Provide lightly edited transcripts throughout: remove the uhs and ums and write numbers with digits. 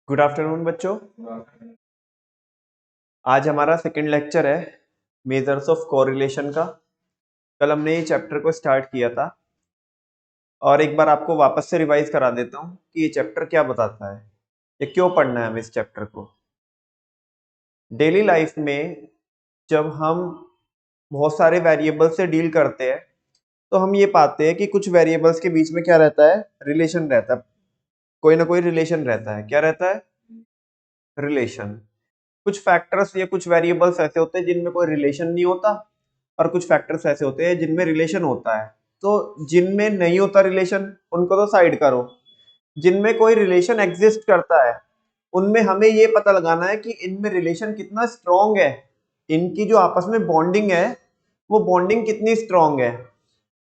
Good afternoon बच्चों। आज हमारा सेकंड लेक्चर है मेजर्स ऑफ कोरिलेशन का। कल हमने ये चैप्टर को स्टार्ट किया था और एक बार आपको वापस से रिवाइज करा देता हूँ कि ये चैप्टर क्या बताता है, ये क्यों पढ़ना है हमें इस चैप्टर को। डेली लाइफ में जब हम बहुत सारे वेरिएबल से डील करते हैं तो हम ये पाते हैं कि कुछ वेरिएबल्स के बीच में क्या रहता है, रिलेशन रहता है। कोई ना कोई रिलेशन रहता है। क्या रहता है? रिलेशन। कुछ फैक्टर्स या कुछ वेरिएबल्स ऐसे होते हैं जिनमें कोई रिलेशन नहीं होता और कुछ फैक्टर्स ऐसे होते हैं जिनमें रिलेशन होता है। तो जिनमें नहीं होता रिलेशन उनको तो साइड करो, जिनमें कोई रिलेशन एग्जिस्ट करता है उनमें हमें ये पता लगाना है कि इनमें रिलेशन कितना स्ट्रॉन्ग है, इनकी जो आपस में बॉन्डिंग है वो बॉन्डिंग कितनी स्ट्रॉन्ग है।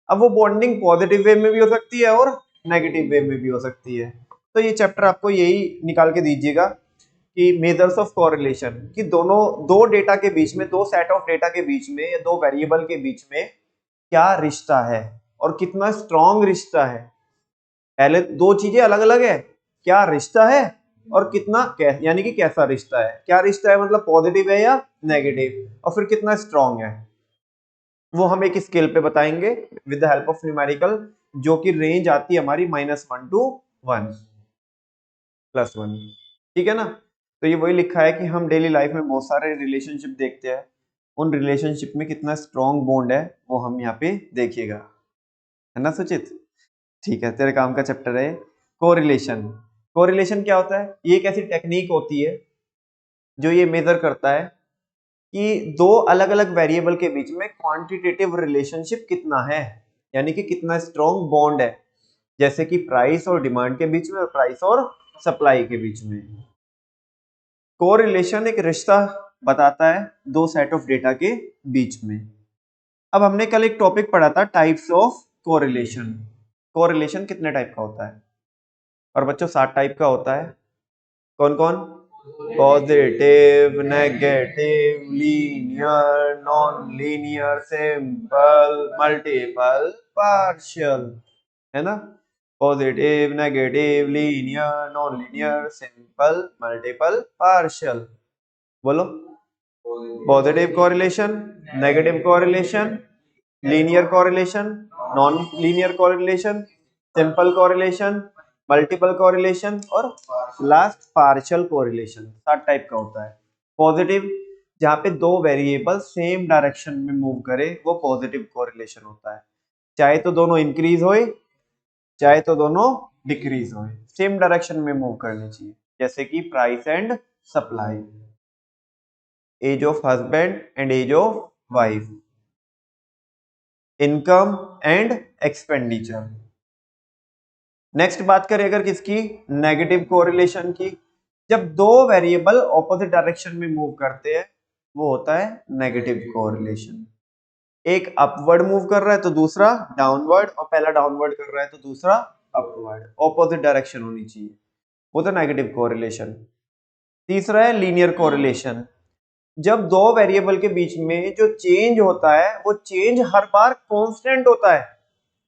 अब वो बॉन्डिंग पॉजिटिव वे में भी हो सकती है और नेगेटिव वे में भी हो सकती है। तो ये चैप्टर आपको यही निकाल के दीजिएगा कि मेजर्स ऑफ कोरिलेशन, कि दोनों दो डेटा के बीच में, दो सेट ऑफ डेटा के बीच में या दो वेरिएबल के बीच में क्या रिश्ता है और कितना स्ट्रॉन्ग रिश्ता है। पहले दो चीजें अलग अलग है, क्या रिश्ता है और कितना यानी कि कैसा रिश्ता है। क्या रिश्ता है मतलब पॉजिटिव है या नेगेटिव, और फिर कितना स्ट्रॉन्ग है वो हम एक स्केल पे बताएंगे with the help of numerical, जो कि रेंज आती है हमारी -1 to 1 + 1। ठीक है ना। तो ये वही लिखा है कि हम डेली लाइफ में बहुत सारे रिलेशनशिप देखते हैं, उन रिलेशनशिप में कितना स्ट्रॉन्ग बॉन्ड है वो हम यहाँ पे देखिएगा, है ना सुचित। ठीक है, तेरे काम का चैप्टर है कोरिलेशन। कोरिलेशन क्या होता है? ये एक ऐसी टेक्निक होती है जो ये मेजर करता है कि दो अलग अलग वेरिएबल के बीच में क्वांटिटेटिव रिलेशनशिप कितना है, यानी कि कितना स्ट्रॉन्ग बॉन्ड है, जैसे कि प्राइस और डिमांड के बीच में और प्राइस और सप्लाई के बीच में। कोरिलेशन एक रिश्ता बताता है दो सेट ऑफ डेटा के बीच में। अब हमने कल एक टॉपिक पढ़ा था टाइप्स ऑफ कोरिलेशन। कोरिलेशन कितने टाइप का होता है? और बच्चों 7 टाइप का होता है। कौन कौन? Positive, negative, linear, non linear, simple, multiple, partial, है ना। Positive, negative, linear, non linear, simple, multiple, partial. बोलो। Positive correlation, negative correlation, linear correlation, non linear correlation, simple correlation, multiple correlation और लास्ट पार्शियल कोरिलेशन। 7 टाइप का होता है। Positive, जहां पे दो वेरिएबल सेम डायरेक्शन में मूव करे वो पॉजिटिव कोरिलेशन होता है। चाहे तो दोनों इंक्रीज होए चाहे तो दोनों डिक्रीज होए, सेम डायरेक्शन में मूव करनी चाहिए, जैसे कि price and supply, age of husband and age of wife, income and expenditure. Next बात करें अगर किसकी, नेगेटिव कोरिलेशन की, जब दो वेरिएबल ऑपोजिट डायरेक्शन में मूव करते हैं वो होता है नेगेटिव कोरिलेशन। एक अपवर्ड मूव कर रहा है तो दूसरा डाउनवर्ड, और पहला डाउनवर्ड कर रहा है तो दूसरा अपवर्ड, ऑपोजिट डायरेक्शन होनी चाहिए, वो तो नेगेटिव कोरिलेशन। तीसरा है लीनियर कोरिलेशन, जब दो वेरिएबल के बीच में जो चेंज होता है वो चेंज हर बार कांस्टेंट होता है।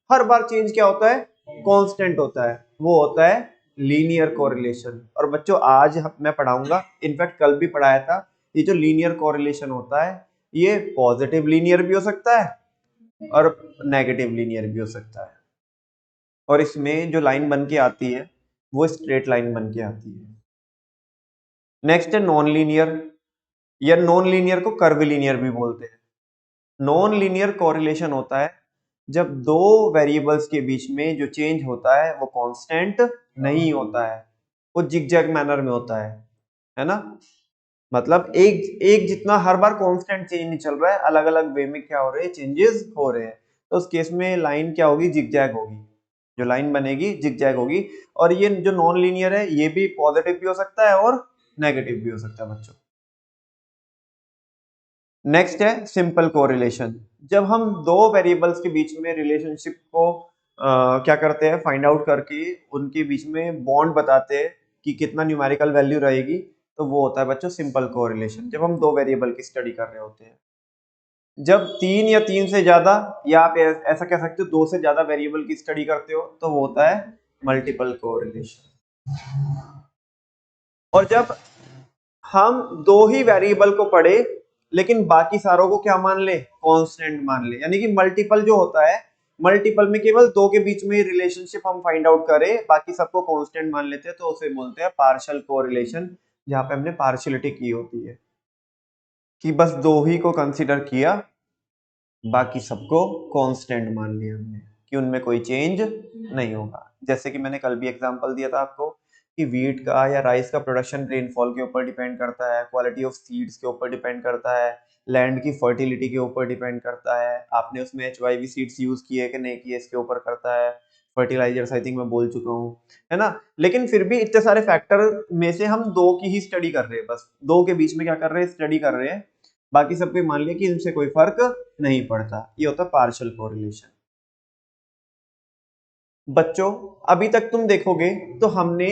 हर बार चेंज क्या होता है? कांस्टेंट होता है, वो होता है लीनियर कोरिलेशन। और बच्चों आज मैं पढ़ाऊंगा, इनफैक्ट कल भी पढ़ाया था, ये जो लीनियर कोरिलेशन होता है ये पॉजिटिव लीनियर भी हो सकता है और नेगेटिव लीनियर भी हो सकता है। और इसमें जो लाइन बन के आती है वो स्ट्रेट लाइन बन के आती है। नेक्स्ट है नॉन लीनियर, या नॉन लीनियर को कर्विलीनियर भी बोलते हैं। नॉन लीनियर कोरिलेशन होता है जब दो वेरिएबल्स के बीच में जो चेंज होता है वो कांस्टेंट नहीं होता है, वो जिगजैग मैनर में होता है ना। मतलब एक एक जितना हर बार कांस्टेंट चेंज नहीं चल रहा है, अलग अलग वे में क्या हो रहे हैं, चेंजेस हो रहे हैं। तो उस केस में लाइन क्या होगी? जिगजैग होगी, जो लाइन बनेगी जिगजैग होगी। और ये जो नॉन लीनियर है ये भी पॉजिटिव भी हो सकता है और नेगेटिव भी हो सकता है बच्चों। नेक्स्ट है सिंपल कोरिलेशन, जब हम दो वेरिएबल्स के बीच में रिलेशनशिप को क्या करते हैं, फाइंड आउट करके उनके बीच में बॉन्ड बताते हैं कि कितना न्यूमेरिकल वैल्यू रहेगी, तो वो होता है बच्चों सिंपल कोरिलेशन, जब हम दो वेरिएबल की स्टडी कर रहे होते हैं। जब तीन या तीन से ज्यादा, या आप ऐसा कह सकते हो दो से ज्यादा वेरिएबल की स्टडी करते हो, तो वो होता है मल्टीपल कोरिलेशन। और जब हम दो ही वेरिएबल को पढ़े लेकिन बाकी सारों को क्या मान ले, कांस्टेंट मान ले, यानी कि मल्टीपल जो होता है, मल्टीपल में केवल दो के बीच में रिलेशनशिप हम फाइंड आउट करें, बाकी सबको कांस्टेंट मान लेते हैं, तो उसे बोलते हैं पार्शियल कोरिलेशन, जहां पे हमने पार्शियलिटी की होती है कि बस दो ही को कंसीडर किया, बाकी सबको कांस्टेंट मान लिया हमने कि उनमें कोई चेंज नहीं होगा। जैसे कि मैंने कल भी एग्जांपल दिया था आपको कि वीट का या राइस का प्रोडक्शन रेनफॉल के ऊपर डिपेंड करता है, क्वालिटी ऑफ सीड्स के ऊपर डिपेंड करता है, लैंड की फर्टिलिटी के ऊपर डिपेंड करता है, आपने उसमें HYV सीड्स यूज किए कि नहीं किए इसके ऊपर करता है, फर्टिलाइजर्स आई थिंक मैं बोल चुका हूँ, है ना। लेकिन फिर भी इतने सारे फैक्टर में से हम दो की ही स्टडी कर रहे हैं, बस दो के बीच में क्या कर रहे हैं, स्टडी कर रहे हैं, बाकी सबको मान लिया कि इनसे कोई फर्क नहीं पड़ता। ये होता है पार्शियल कोरिलेशन। बच्चों अभी तक तुम देखोगे तो हमने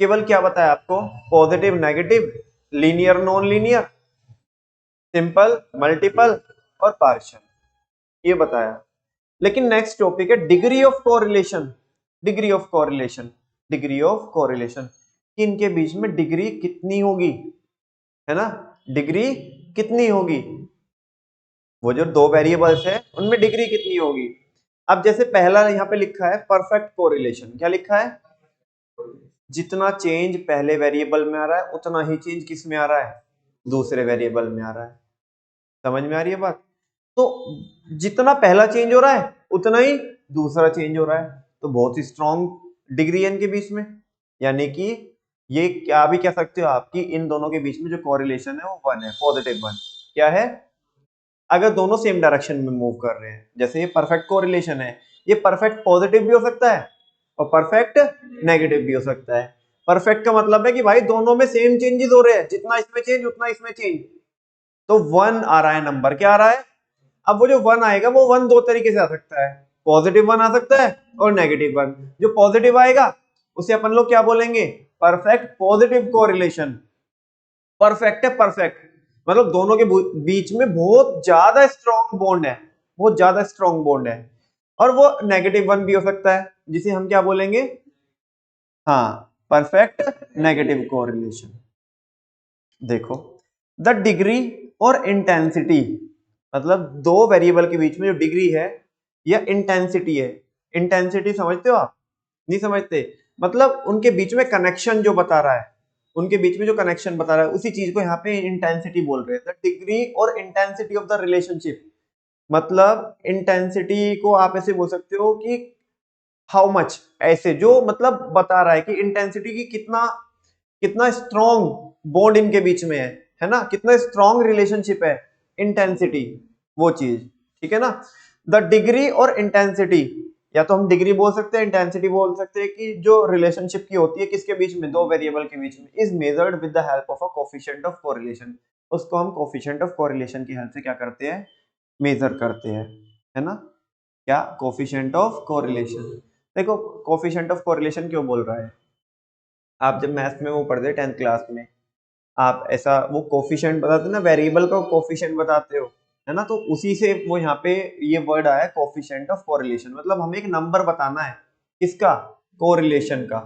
केवल क्या बताया आपको, positive negative, linear non linear, simple multiple और पार्शियल, ये बताया। लेकिन नेक्स्ट टॉपिक है degree of correlation. Degree of correlation, degree of correlation कि इनके बीच में डिग्री कितनी होगी, है ना, डिग्री कितनी होगी, वो जो दो वेरिएबल्स है उनमें डिग्री कितनी होगी। अब जैसे पहला यहाँ पे लिखा है परफेक्ट कोरिलेशन, क्या लिखा है, जितना चेंज पहले वेरिएबल में आ रहा है उतना ही चेंज किस में आ रहा है, दूसरे वेरिएबल में आ रहा है। समझ में आ रही है बात, तो जितना पहला चेंज हो रहा है उतना ही दूसरा चेंज हो रहा है, तो बहुत ही स्ट्रॉन्ग डिग्री है इनके बीच में, यानी कि ये क्या भी कह सकते हो आपकी इन दोनों के बीच में जो कोरिलेशन है वो 1 है, पॉजिटिव 1। क्या है, अगर दोनों सेम डायरेक्शन में मूव कर रहे हैं, जैसे ये परफेक्ट कोरिलेशन है, ये परफेक्ट पॉजिटिव भी हो सकता है और परफेक्ट नेगेटिव भी हो सकता है। परफेक्ट का मतलब है कि भाई दोनों में सेम चेंजेस हो रहे हैं, जितना इसमें चेंज उतना इसमें चेंज, तो 1 आ रहा है नंबर, क्या आ रहा है। अब वो जो 1 आएगा वो 1 दो तरीके से आ सकता है, पॉजिटिव 1 आ सकता है और नेगेटिव 1। जो पॉजिटिव आएगा उसे अपन लोग क्या बोलेंगे, परफेक्ट पॉजिटिव कोरिलेशन। परफेक्ट है, परफेक्ट मतलब दोनों के बीच में बहुत ज्यादा स्ट्रॉन्ग बॉन्ड है, बहुत ज्यादा स्ट्रॉन्ग बॉन्ड है। और वो नेगेटिव 1 भी हो सकता है, जिसे हम क्या बोलेंगे, हाँ परफेक्ट नेगेटिव कोरिलेशन। देखो द डिग्री और इंटेंसिटी, मतलब दो वेरिएबल के बीच में जो डिग्री है या इंटेंसिटी है, इंटेंसिटी समझते हो आप, नहीं समझते, मतलब उनके बीच में कनेक्शन जो बता रहा है, उनके बीच में जो कनेक्शन बता रहा है उसी चीज को यहाँ पे इंटेंसिटी बोल रहे हैं। द डिग्री और इंटेंसिटी ऑफ द रिलेशनशिप, मतलब इंटेंसिटी को आप ऐसे बोल सकते हो कि हाउ मच, ऐसे जो मतलब बता रहा है कि इंटेंसिटी की कितना कितना स्ट्रॉन्ग बॉन्ड इनके बीच में है ना, कितना स्ट्रॉन्ग रिलेशनशिप है, इंटेंसिटी वो चीज, ठीक है ना। द डिग्री और इंटेंसिटी, या तो हम डिग्री बोल सकते हैं, इंटेंसिटी बोल सकते हैं, कि जो रिलेशनशिप की होती है किसके बीच में, दो वेरिएबल के बीच में, is measured with the help of a coefficient of correlation. उसको हम कोफिशिएंट ऑफ कोरिलेशन की हेल्प से क्या करते हैं, मेजर करते हैं, है ना। क्या, कोफिशिएंट ऑफ कोरिलेशन। देखो कोफिशिएंट ऑफ कोरिलेशन क्यों बोल रहा है, आप जब मैथ्स में वो पढ़ते 10th क्लास में, आप ऐसा वो कोफिशिएंट बताते ना, वेरिएबल का कोफिशिएंट बताते हो, है ना, तो उसी से वो यहाँ पे ये वर्ड आया कोफिशिएंट ऑफ कोरिलेशन, मतलब हमें एक नंबर बताना है, किसका, कोरिलेशन का,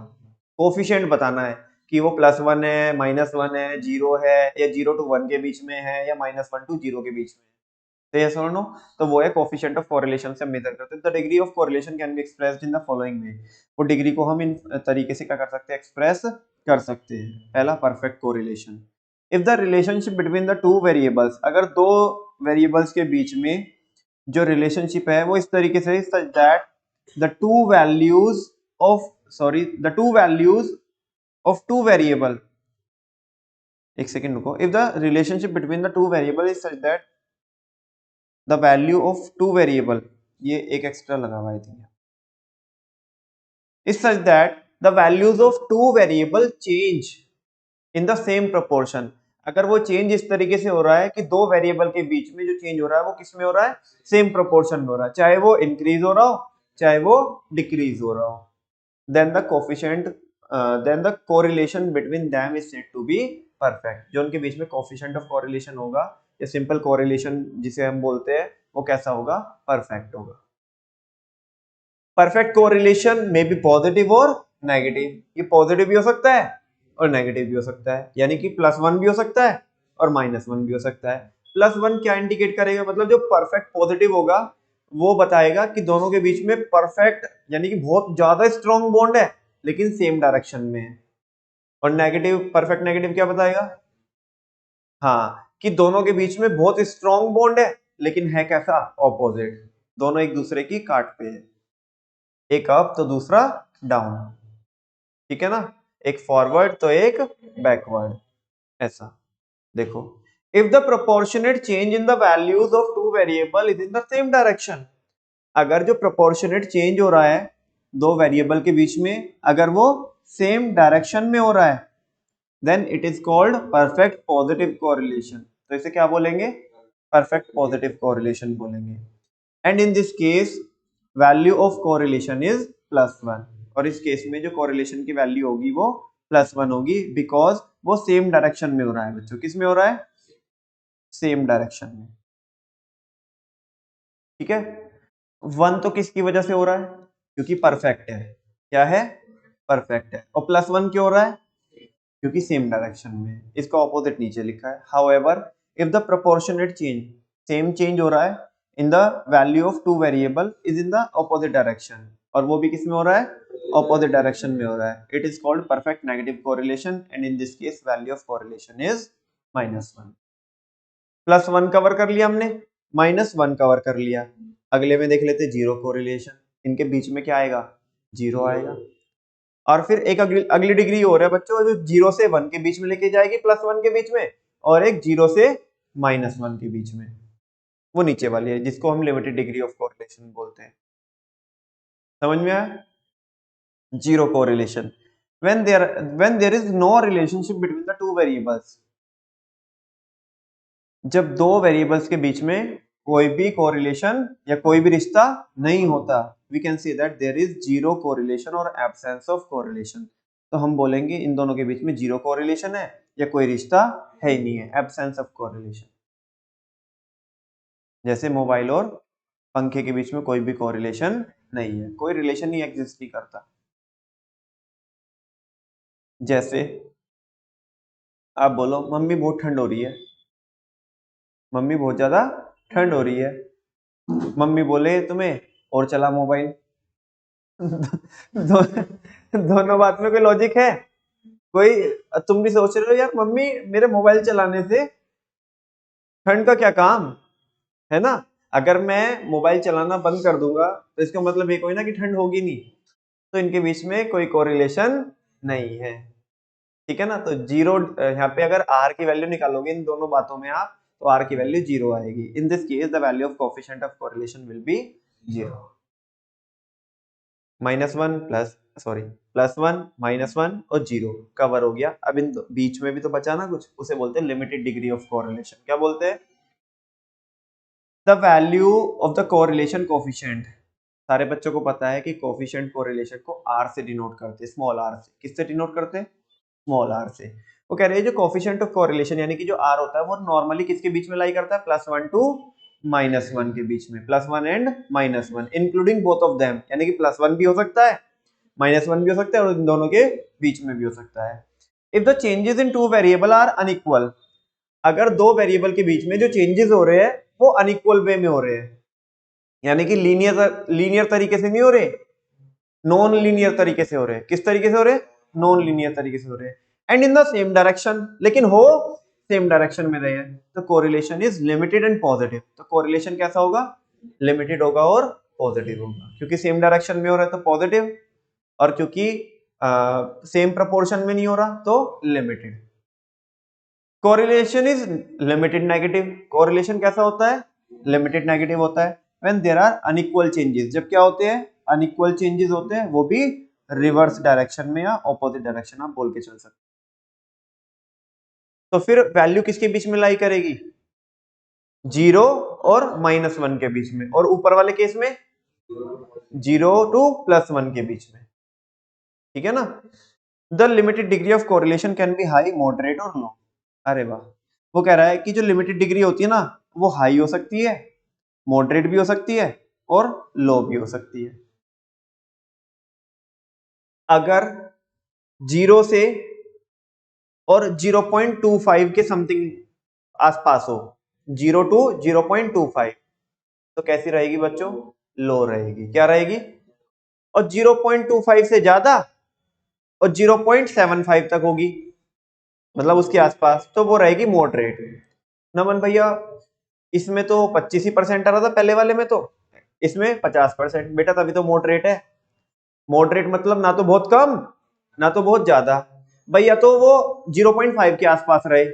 कोफिशिएंट बताना है कि वो +1 है, -1 है, 0 है, या 0 to 1 के बीच में है, या -1 to 0 के बीच में है, तो यस और नो, तो वो है कोफिशिएंट ऑफ कोरिलेशन से मेजर करते हैं। The degree of correlation can be expressed in the following वे, वो डिग्री को हम इन तरीके से क्या कर सकते हैं, एक्सप्रेस कर सकते हैं। पहला perfect correlation, if the relationship between the two variables, अगर दो वेरिएबल्स के बीच में जो रिलेशनशिप है वो इस तरीके से such that the two values of the two values of two variable, एक सेकेंड रुको, if the relationship between the two variable is such that the value of two variable, ये एक एक्स्ट्रा लगा हुआ है, is such that the values of two variable change in the same proportion, अगर वो change इस तरीके से हो रहा है कि दो वेरिएबल के बीच में जो चेंज हो रहा है वो किस में हो रहा है, सेम प्रोपोर्शन में हो रहा है, चाहे वो इंक्रीज हो रहा हो चाहे वो डिक्रीज हो रहा हो, then the coefficient then the correlation between them is said to be perfect, जो उनके बीच में coefficient of correlation होगा या simple correlation जिसे हम बोलते हैं वो कैसा होगा, परफेक्ट होगा। परफेक्ट कोरिलेशन में भी पॉजिटिव और नेगेटिव, ये पॉजिटिव भी हो सकता है और नेगेटिव भी हो सकता है, यानी कि +1 भी हो सकता है और -1 भी हो सकता है। +1 क्या इंडिकेट करेगा, मतलब जो परफेक्ट पॉजिटिव होगा वो बताएगा कि दोनों के बीच में परफेक्ट यानी कि बहुत ज्यादा स्ट्रॉन्ग बॉन्ड है लेकिन सेम डायरेक्शन में है। और नेगेटिव, परफेक्ट नेगेटिव क्या बताएगा, हाँ, कि दोनों के बीच में बहुत स्ट्रॉन्ग बॉन्ड है लेकिन है कैसा, ऑपोजिट, दोनों एक दूसरे की काट पे है, एक अप तो दूसरा डाउन, ठीक है ना, एक फॉरवर्ड तो एक बैकवर्ड, ऐसा। देखो, if the proportionate change in the values of two variable is in the same direction, अगर जो प्रोपोर्शनेट चेंज हो रहा है दो वेरिएबल के बीच में, अगर वो सेम डायरेक्शन में हो रहा है, then it is called perfect positive correlation. तो इसे क्या बोलेंगे, परफेक्ट पॉजिटिव कोरिलेशन बोलेंगे। And in this case value of correlation is +1, और इस केस में जो कोरिलेशन की वैल्यू होगी वो +1 होगी, बिकॉज वो सेम डायरेक्शन में हो रहा है बच्चों। किस में हो रहा है, सेम डायरेक्शन में, ठीक है। 1 तो किसकी वजह से हो रहा है, क्योंकि परफेक्ट है, क्या है, परफेक्ट है। और +1 क्यों हो रहा है, क्योंकि सेम डायरेक्शन में, इसका ऑपोजिट नीचे लिखा है। However if the proportionate change, same change हो रहा है in the value of two variable is in the opposite direction, और वो भी किस में हो रहा है, ऑपोजिट डायरेक्शन में हो रहा है, it is called perfect negative correlation, and in this case value of correlation is -1। +1 cover कर लिया हमने, -1 कवर कर लिया। अगले में देख लेते जीरो कोरिलेशन, इनके बीच में क्या आएगा, जीरो आएगा। और फिर एक अगली डिग्री हो रहा है बच्चों, जो 0 से 1 के बीच में लेके जाएगी, +1 के बीच में, और एक 0 से -1 के बीच में, वो नीचे वाली है जिसको हम लिमिटेड डिग्री ऑफ कोरिलेशन बोलते हैं। समझ में आया, zero correlation when there is no relationship between the two variables, जब दो वेरिएबल्स के बीच में कोई भी कोरिलेशन या कोई भी रिश्ता नहीं होता, we can say that there is zero correlation और एब्सेंस ऑफ कोरिलेशन। तो हम बोलेंगे इन दोनों के बीच में जीरो कोरिलेशन है या कोई रिश्ता है ही नहीं है, एब्सेंस ऑफ कोरिलेशन। जैसे मोबाइल और पंखे के बीच में कोई भी कोरिलेशन नहीं है, कोई रिलेशन ही एग्जिस्ट नहीं करता। जैसे आप बोलो मम्मी बहुत ठंड हो रही है, मम्मी बहुत ज्यादा ठंड हो रही है, मम्मी बोले तुम्हें और चला मोबाइल। दो, दोनों बात में कोई लॉजिक है, कोई, तुम भी सोच रहे हो यार मम्मी मेरे मोबाइल चलाने से ठंड का क्या काम है ना, अगर मैं मोबाइल चलाना बंद कर दूंगा तो इसका मतलब ये कोई ना कि ठंड होगी नहीं, तो इनके बीच में कोई कोरिलेशन नहीं है, ठीक है ना। तो जीरो, यहाँ पे अगर आर की वैल्यू निकालोगे इन दोनों बातों में आप, तो आर की वैल्यू जीरो आएगी। इन this case the value of coefficient of correlation will be zero. -1 plus sorry +1 -1 और जीरो कवर हो गया। अब इन बीच में भी तो बचा ना कुछ, उसे बोलते हैं लिमिटेड डिग्री ऑफ कोरिलेशन। क्या बोलते हैं, the value of the correlation coefficient. सारे बच्चों को पता है कि कोएफिशिएंट कोरिलेशन को आर से डिनोट करते हैं, स्मॉल आर से। किससे डिनोट करते हैं, स्मॉल आर से। वो कह रहे हैं जो कोएफिशिएंट ऑफ कोरिलेशन यानी कि जो आर होता है वो नॉर्मली किसके बीच में लाई करता है, +1 टू -1 के बीच में, +1 and -1 including both of them, यानी कि +1 भी हो सकता है, -1 भी हो सकता है, और इन दोनों के बीच में भी हो सकता है। If the changes in two variable are unequal, अगर दो वेरिएबल के बीच में जो चेंजेस हो रहे हैं वो अनइक्वल वे में हो रहे हैं, यानी कि लीनियर तरीके से नहीं हो रहे, नॉन लीनियर तरीके से हो रहे हैं। किस तरीके से हो रहे हैं, नॉन लीनियर तरीके से हो रहे हैं। And in the same direction, लेकिन हो सेम डायरेक्शन में रहे हैं, तो correlation is limited and positive. तो कोरिलेशन कैसा होगा, लिमिटेड होगा और पॉजिटिव होगा, क्योंकि सेम डायरेक्शन में हो रहा है तो पॉजिटिव, और क्योंकि सेम प्रोपोर्शन में नहीं हो रहा तो limited. Correlation is limited negative, correlation कैसा होता है, लिमिटेड नेगेटिव होता है। When there are unequal changes, जब क्या होते हैं, अनइक्वल चेंजेस होते हैं, वो भी रिवर्स डायरेक्शन में या ऑपोजिट डायरेक्शन आप बोल के चल सकते। तो फिर वैल्यू किसके बीच में लाई करेगी, 0 और -1 के बीच में, और ऊपर वाले केस में 0 टू +1 के बीच में, ठीक है ना। The limited degree of correlation can be high, moderate और लो। अरे वाह, वो कह रहा है कि जो लिमिटेड डिग्री होती है ना वो हाई हो सकती है, मॉडरेट भी हो सकती है और लो भी हो सकती है। अगर 0 से और 0.25 के समथिंग आसपास हो, 0 to 0.25, तो कैसी रहेगी बच्चों? लो रहेगी। क्या रहेगी? और 0.25 से ज्यादा और 0.75 तक होगी, मतलब उसके आसपास, तो वो रहेगी मॉडरेट। नमन भैया इसमें तो 25% आ रहा था पहले वाले में, तो इसमें 50%। बेटा तभी तो मॉडरेट है। मॉडरेट मतलब ना तो बहुत कम ना तो बहुत ज्यादा भैया, तो वो 0.5 के आसपास रहे।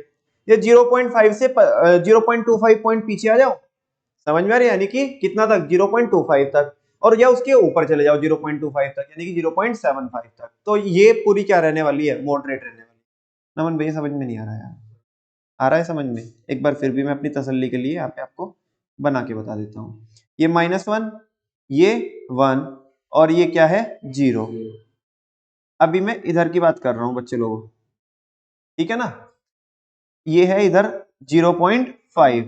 ये 0.5 से 0.25 पॉइंट पीछे आ जाओ, समझ में आ रही है? यानी कि कितना तक? 0.25 तक। और या उसके ऊपर चले जाओ 0.25 तक, यानी कि 0.75 तक, तो ये पूरी क्या रहने वाली है? मॉडरेट रहने वाली। नमन भैया समझ में नहीं आ रहा यार? आ रहा है समझ में? एक बार फिर भी मैं अपनी तसल्ली के लिए यहाँ पे आपको बना के बता देता हूँ। ये -1, ये 1, और ये क्या है? 0। अभी मैं इधर की बात कर रहा हूँ बच्चे लोगों, ठीक है ना? ये है इधर 0.5।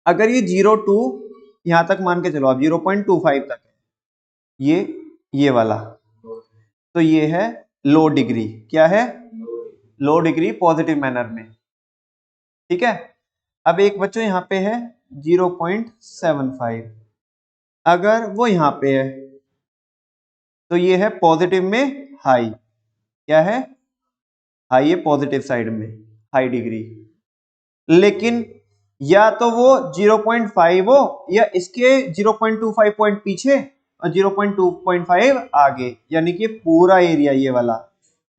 अगर ये 0 to यहां तक मान के चलो आप 0.25 तक है, ये वाला, तो ये है लो डिग्री। क्या है? लो डिग्री पॉजिटिव मैनर में, ठीक है। अब एक बच्चों यहाँ पे है 0.75, अगर वो यहाँ पे है तो ये है पॉजिटिव में हाई। क्या है? हाई है पॉजिटिव साइड में, हाई डिग्री। लेकिन या तो वो 0.5 हो या इसके 0.25 पॉइंट पीछे और 0.2.5 आगे, यानी कि पूरा एरिया ये वाला,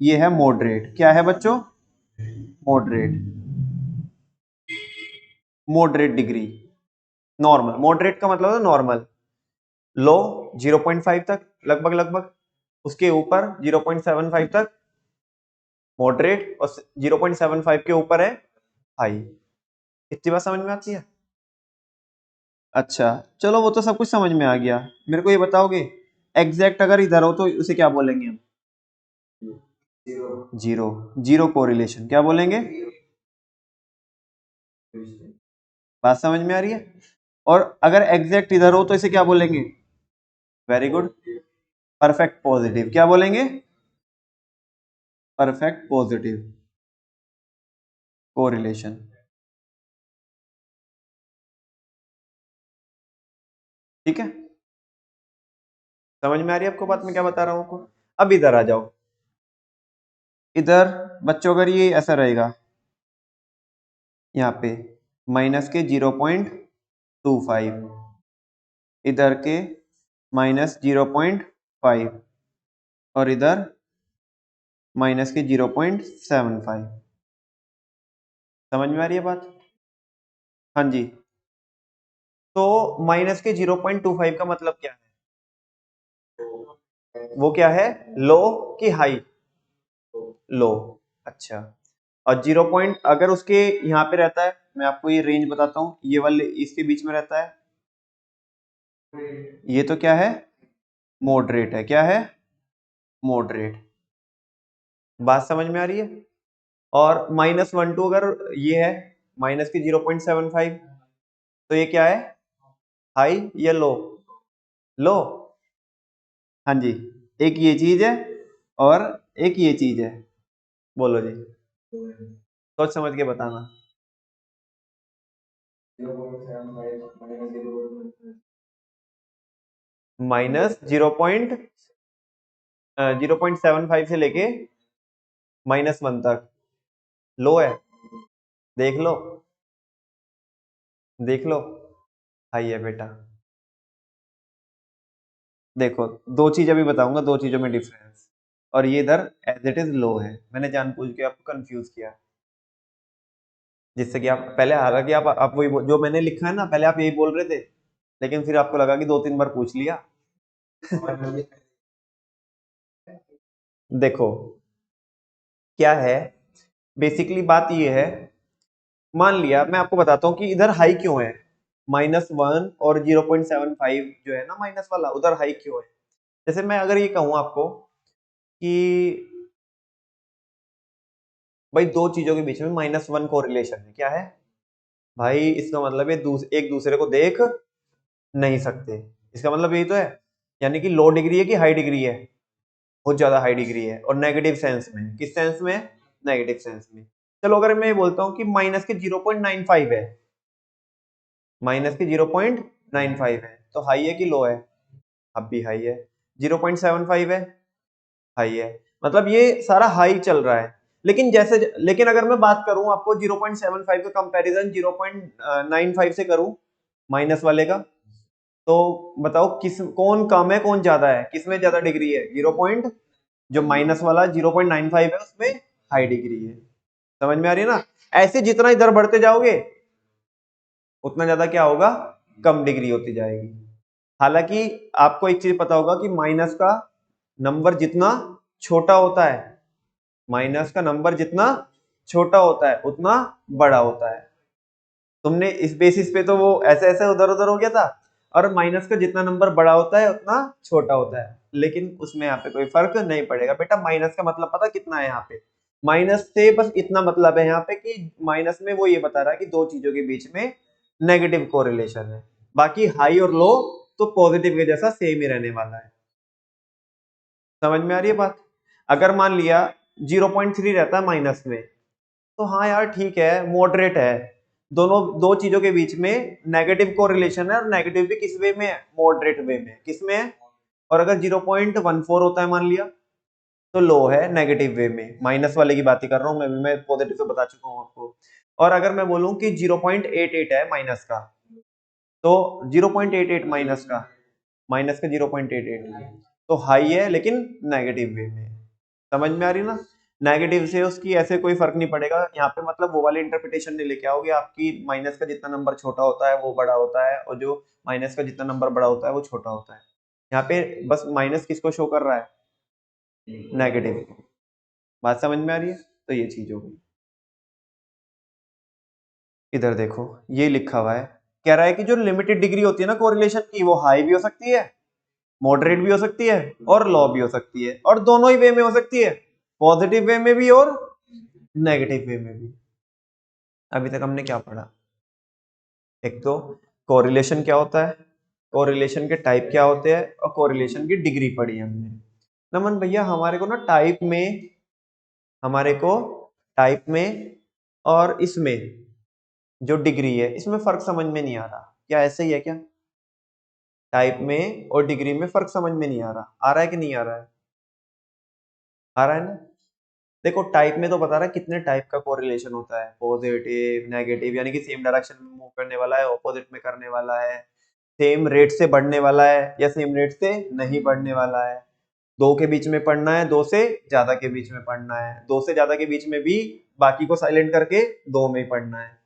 ये है मॉडरेट। क्या है बच्चों? Moderate. Moderate degree, normal. Moderate का मतलब है नॉर्मल। लो 0.5 तक लगभग लगभग, उसके ऊपर 0.75 तक मॉडरेट, और 0.75 के ऊपर है हाई। इतनी बात समझ में आती है? अच्छा चलो, वो तो सब कुछ समझ में आ गया। मेरे को ये बताओगे एग्जैक्ट अगर इधर हो तो उसे क्या बोलेंगे हम? जीरो। जीरो कोरिलेशन क्या बोलेंगे? बात समझ में आ रही है? और अगर एग्जैक्ट इधर हो तो इसे क्या बोलेंगे? Very good, perfect positive. क्या बोलेंगे? Perfect positive correlation. ठीक है, समझ में आ रही है आपको बात मैं क्या बता रहा हूं आपको? अब इधर आ जाओ। इधर बच्चों अगर ये ऐसा रहेगा यहाँ पे माइनस के 0.25, इधर के -0.5, और इधर माइनस के 0.75। समझ में आ रही है बात? हाँ जी। तो माइनस के 0.25 का मतलब क्या है? वो क्या है? लो कि हाई? लो। अच्छा, और 0 पॉइंट अगर उसके यहाँ पे रहता है, मैं आपको ये रेंज बताता हूँ, ये वाले इसके बीच में रहता है, ये तो क्या है? मॉडरेट है। क्या है? मॉडरेट। बात समझ में आ रही है? और -1 to अगर ये है माइनस के 0.75, तो ये क्या है? हाई या लो? लो। हाँ जी, एक ये चीज है और एक ये चीज है। बोलो जी, सोच समझ के बताना। -0.75 से लेके -1 तक लो है। देख लो, देख लो, हाई है बेटा। देखो, दो चीज अभी बताऊंगा, दो चीजों में डिफरेंस, और ये इधर एज इट इज लो है। मैंने जानबूझ के आपको कंफ्यूज किया, जिससे कि आप पहले, हालांकि आप वही जो मैंने लिखा है ना, पहले आप यही बोल रहे थे, लेकिन फिर आपको लगा कि 2-3 बार पूछ लिया। देखो क्या है, बेसिकली बात ये है, मान लिया मैं आपको बताता हूँ कि इधर हाई क्यों है। -1 और 0.75 जो है ना माइनस वाला, उधर हाई क्यों है? जैसे मैं अगर ये कहूँ आपको कि भाई दो चीजों के बीच में -1 को रिलेशन है, क्या है भाई? इसका मतलब ये एक दूसरे को देख नहीं सकते, इसका मतलब यही तो है। यानी कि लो डिग्री है कि हाई डिग्री है? बहुत ज्यादा हाई डिग्री है। और नेगेटिव सेंस में, किस सेंस में? नेगेटिव सेंस में। चलो अगर मैं बोलता हूँ कि माइनस के 0.95 है, माइनस के 0.95 है, तो हाई है कि लो है? अब भी हाई है। 0.75 है, हाई है। मतलब ये सारा हाई चल रहा है। लेकिन अगर मैं बात करूं आपको 0.75 का कंपैरिजन 0.95 से करूं, माइनस वाले का, तो बताओ कौन कम है कौन ज्यादा है, किसमें ज्यादा डिग्री है? जो माइनस वाला 0.95 है उसमें हाई डिग्री है। समझ में आ रही है ना? ऐसे जितना इधर बढ़ते जाओगे उतना ज्यादा क्या होगा? कम डिग्री होती जाएगी। हालांकि आपको एक चीज पता होगा कि माइनस का नंबर जितना छोटा होता है, माइनस का नंबर जितना छोटा होता है उतना बड़ा होता है। तुमने इस बेसिस पे तो वो ऐसे ऐसे उधर उधर हो गया था। और माइनस का जितना नंबर बड़ा होता है उतना छोटा होता है, लेकिन उसमें यहाँ पे कोई फर्क नहीं पड़ेगा बेटा। माइनस का मतलब पता कितना है यहाँ पे? माइनस से बस इतना मतलब है यहाँ पे कि माइनस में वो ये बता रहा है कि दो चीजों के बीच में नेगेटिव कोरिलेशन है। बाकी हाई और लो तो पॉजिटिव के जैसा सेम ही रहने वाला है। समझ में आ रही है बात? अगर मान लिया 0.3 रहता है माइनस में, तो हाँ यार ठीक है, मॉडरेट है। दोनों दो चीजों के बीच में नेगेटिव कोरिलेशन है, और नेगेटिव भी किस वे में है? मॉडरेट वे में। किस में है? और अगर 0.14 होता है मान लिया, तो लो है नेगेटिव वे में। माइनस वाले की बात ही कर रहा हूं मैं पॉजिटिव से बता चुका हूं आपको। और अगर मैं बोलूं कि 0.88 है माइनस का, तो 0.88 माइनस का 0.88 तो हाई है लेकिन नेगेटिव वे में। समझ में आ रही ना? नेगेटिव से उसकी ऐसे कोई फर्क नहीं पड़ेगा यहाँ पे। मतलब वो वाली इंटरप्रिटेशन नहीं लेके आओगे आपकी माइनस का जितना नंबर छोटा होता है वो बड़ा होता है, और जो माइनस का जितना नंबर बड़ा होता है वो छोटा होता है। यहाँ पे बस माइनस किसको शो कर रहा है? नेगेटिव। बात समझ में आ रही है? तो ये चीज हो गई। इधर देखो ये लिखा हुआ है, कह रहा है कि जो लिमिटेड डिग्री होती है ना कोरिलेशन की, वो हाई भी हो सकती है, मॉडरेट भी हो सकती है, और लो भी हो सकती है। और दोनों ही वे में हो सकती है, पॉजिटिव वे में भी और नेगेटिव वे में भी। अभी तक हमने क्या पढ़ा? एक तो कोरिलेशन क्या होता है, कोरिलेशन के टाइप क्या होते हैं, और कोरिलेशन की डिग्री पढ़ी हमने। नमन भैया हमारे को टाइप में और इसमें जो डिग्री है इसमें फर्क समझ में नहीं आ रहा, क्या ऐसे ही है क्या? टाइप में और डिग्री में फर्क समझ में नहीं आ रहा है कि नहीं आ रहा है? आ रहा है ना? देखो टाइप में तो बता रहा है कितने टाइप का कोरिलेशन होता है, पॉजिटिव नेगेटिव, यानी कि सेम डायरेक्शन में मूव करने वाला है, ऑपोजिट में करने वाला है, सेम रेट से बढ़ने वाला है या सेम रेट से नहीं बढ़ने वाला है, दो के बीच में पढ़ना है, दो से ज्यादा के बीच में पढ़ना है, दो से ज्यादा के बीच में भी बाकी को साइलेंट करके दो में ही पढ़ना है।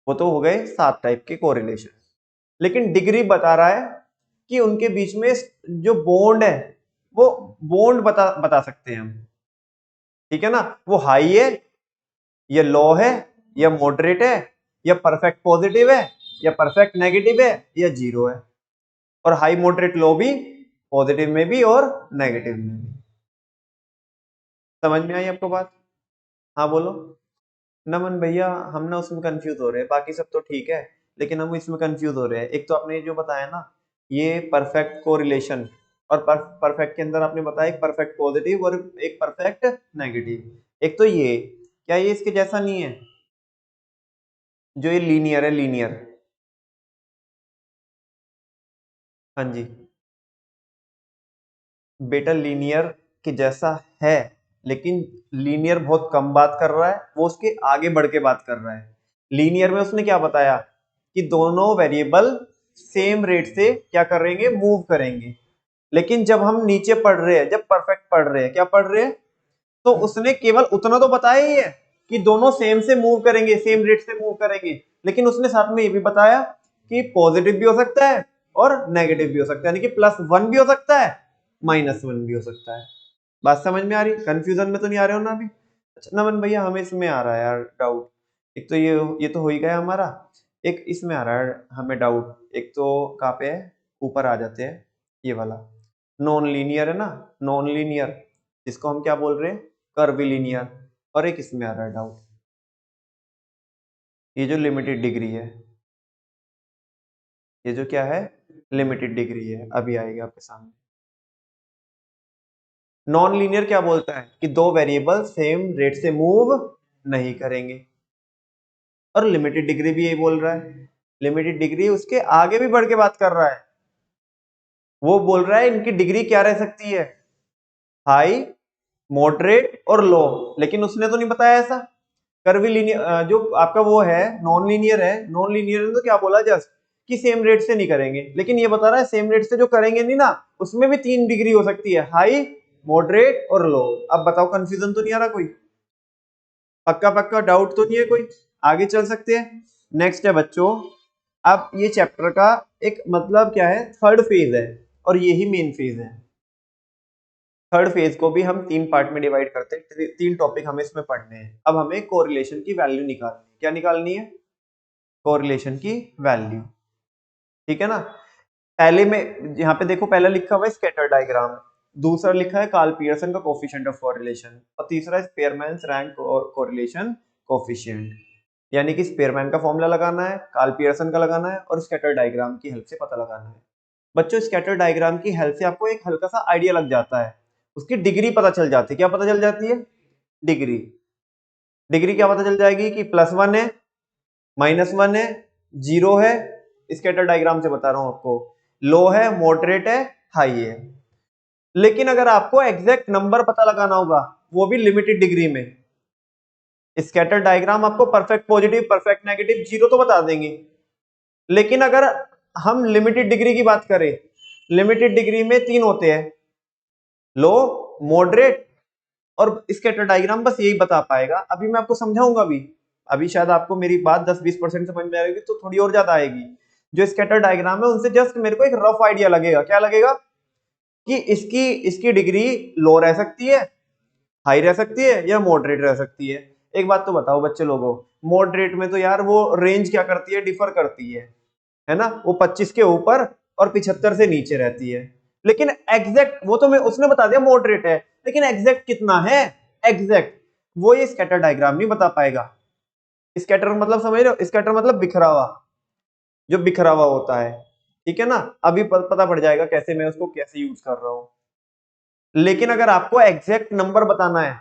वो तो हो गए 7 टाइप के कोरिलेशन। लेकिन डिग्री बता रहा है कि उनके बीच में जो बॉन्ड है वो बॉन्ड बता सकते हैं हम। ठीक है ना? वो हाई है या लो है, या मॉडरेट है, या परफेक्ट पॉजिटिव है, या परफेक्ट नेगेटिव है, या जीरो है। और हाई मॉडरेट लो भी पॉजिटिव में भी और नेगेटिव में भी। समझ में आई आपको बात? हाँ बोलो। नमन भैया हम ना उसमें कंफ्यूज हो रहे हैं, बाकी सब तो ठीक है लेकिन हम इसमें कंफ्यूज हो रहे हैं। एक तो आपने जो बताया ना, ये परफेक्ट कोरिलेशन, और परफेक्ट के अंदर आपने बताया एक परफेक्ट पॉजिटिव और एक परफेक्ट नेगेटिव। एक तो ये, क्या ये इसके जैसा नहीं है जो ये लीनियर है? लीनियर, हाँ जी बेटा, लीनियर के जैसा है, लेकिन लीनियर बहुत कम बात कर रहा है, वो उसके आगे बढ़ के बात कर रहा है। लीनियर में उसने क्या बताया कि दोनों वेरिएबल सेम रेट से क्या करेंगे? मूव करेंगे। लेकिन जब हम नीचे पढ़ रहे हैं, जब परफेक्ट पढ़ रहे हैं, क्या पढ़ रहे हैं, तो उसने केवल उतना तो बताया ही है कि दोनों सेम से मूव करेंगे, सेम रेट से मूव करेंगे। लेकिन उसने साथ में ये भी बताया कि पॉजिटिव भी हो सकता है और नेगेटिव भी हो सकता है, यानी कि +1 भी हो सकता है, -1 भी हो सकता है। बात समझ में आ रही? कंफ्यूजन में तो नहीं आ रहे हो ना अभी? अच्छा नमन भैया हमें इसमें आ रहा है यार डाउट। एक तो ये तो हो ही गया हमारा। एक इसमें आ रहा है हमें डाउट। एक तो कहाँ पे है, ऊपर आ जाते हैं, ये वाला नॉन लीनियर है ना, नॉन लीनियर, इसको हम क्या बोल रहे हैं? कर्विलीनियर। और एक इसमें आ रहा है डाउट, ये जो लिमिटेड डिग्री है, ये जो क्या है, लिमिटेड डिग्री है, अभी आएगा आपके सामने। नॉन लीनियर क्या बोलता है कि दो वेरिएबल सेम रेट से मूव नहीं करेंगे। और लिमिटेड डिग्री भी यही बोल रहा है। लिमिटेड डिग्री उसके आगे भी बढ़ के बात कर रहा है, वो बोल रहा है इनकी डिग्री क्या रह सकती है, हाई, मॉडरेट और लो। लेकिन उसने तो नहीं बताया ऐसा। कर्वीलिनियर जो आपका वो है नॉन लीनियर है, नॉन लीनियर ने तो क्या बोला जस्ट कि सेम रेट से नहीं करेंगे, लेकिन ये बता रहा है सेम रेट से जो करेंगे नहीं ना उसमें भी 3 डिग्री हो सकती है, हाई, मॉडरेट और लो। अब बताओ कंफ्यूजन तो नहीं आ रहा कोई, पक्का पक्का डाउट तो नहीं है कोई, आगे चल सकते हैं। नेक्स्ट है बच्चों, अब ये चैप्टर का एक मतलब क्या है, थर्ड फेज है और यही मेन फेज है। थर्ड फेज को भी हम 3 पार्ट में डिवाइड करते हैं, 3 टॉपिक हमें इसमें पढ़ने हैं। अब हमें कोरिलेशन की वैल्यू निकालनी है। क्या निकालनी है? कोरिलेशन की वैल्यू। ठीक है ना। पहले में यहाँ पे देखो, पहला लिखा हुआ है स्कैटर डायग्राम, दूसरा लिखा है कार्ल पियर्सन का कोफिशिएंट ऑफ कोरिलेशन, और तीसरा है स्पीयरमैन्स रैंक और कोरिलेशन कोफिशिएंट। यानी कि स्पीयरमैन का फॉर्मूला लगाना है, कार्ल पियर्सन का लगाना है और स्कैटर डायग्राम की हेल्प से पता लगाना है। बच्चों स्कैटर डायग्राम की हेल्प से आपको एक हल्का सा आइडिया लग जाता है, उसकी डिग्री पता चल जाती है। क्या पता चल जाती है? डिग्री। डिग्री क्या पता चल जाएगी कि +1 है, -1 है, 0 है, स्कैटर डायग्राम से बता रहा हूं आपको, लो है, मॉडरेट है, हाई है। लेकिन अगर आपको एग्जैक्ट नंबर पता लगाना होगा, वो भी लिमिटेड डिग्री में, स्कैटर डायग्राम आपको परफेक्ट पॉजिटिव, परफेक्ट नेगेटिव, 0 तो बता देंगे। लेकिन अगर हम लिमिटेड डिग्री की बात करें, लिमिटेड डिग्री में 3 होते हैं, लो, मॉडरेट और स्कैटर डायग्राम, बस यही बता पाएगा। अभी मैं आपको समझाऊंगा भी, अभी शायद आपको मेरी बात 10-20% समझ में आएगी, तो थोड़ी और ज्यादा आएगी। जो स्कैटर डायग्राम है उनसे जस्ट मेरे को एक रफ आइडिया लगेगा। क्या लगेगा? कि इसकी इसकी डिग्री लो रह सकती है, हाई रह सकती है या मॉडरेट रह सकती है। एक बात तो बताओ बच्चे लोगों, मॉडरेट में तो यार वो रेंज क्या करती है, डिफर करती है ना, वो 25 के ऊपर और 75 से नीचे रहती है। लेकिन एग्जैक्ट वो तो मैं उसने बता दिया मॉडरेट है, लेकिन एग्जैक्ट कितना है, एग्जैक्ट वो ये स्कैटर डायग्राम नहीं बता पाएगा। स्कैटर मतलब समझ रहे हो? स्कैटर मतलब बिखरा हुआ, जो बिखरा हुआ होता है। ठीक है ना। अभी पता पड़ जाएगा कैसे मैं उसको कैसे यूज कर रहा हूं। लेकिन अगर आपको एग्जैक्ट नंबर बताना है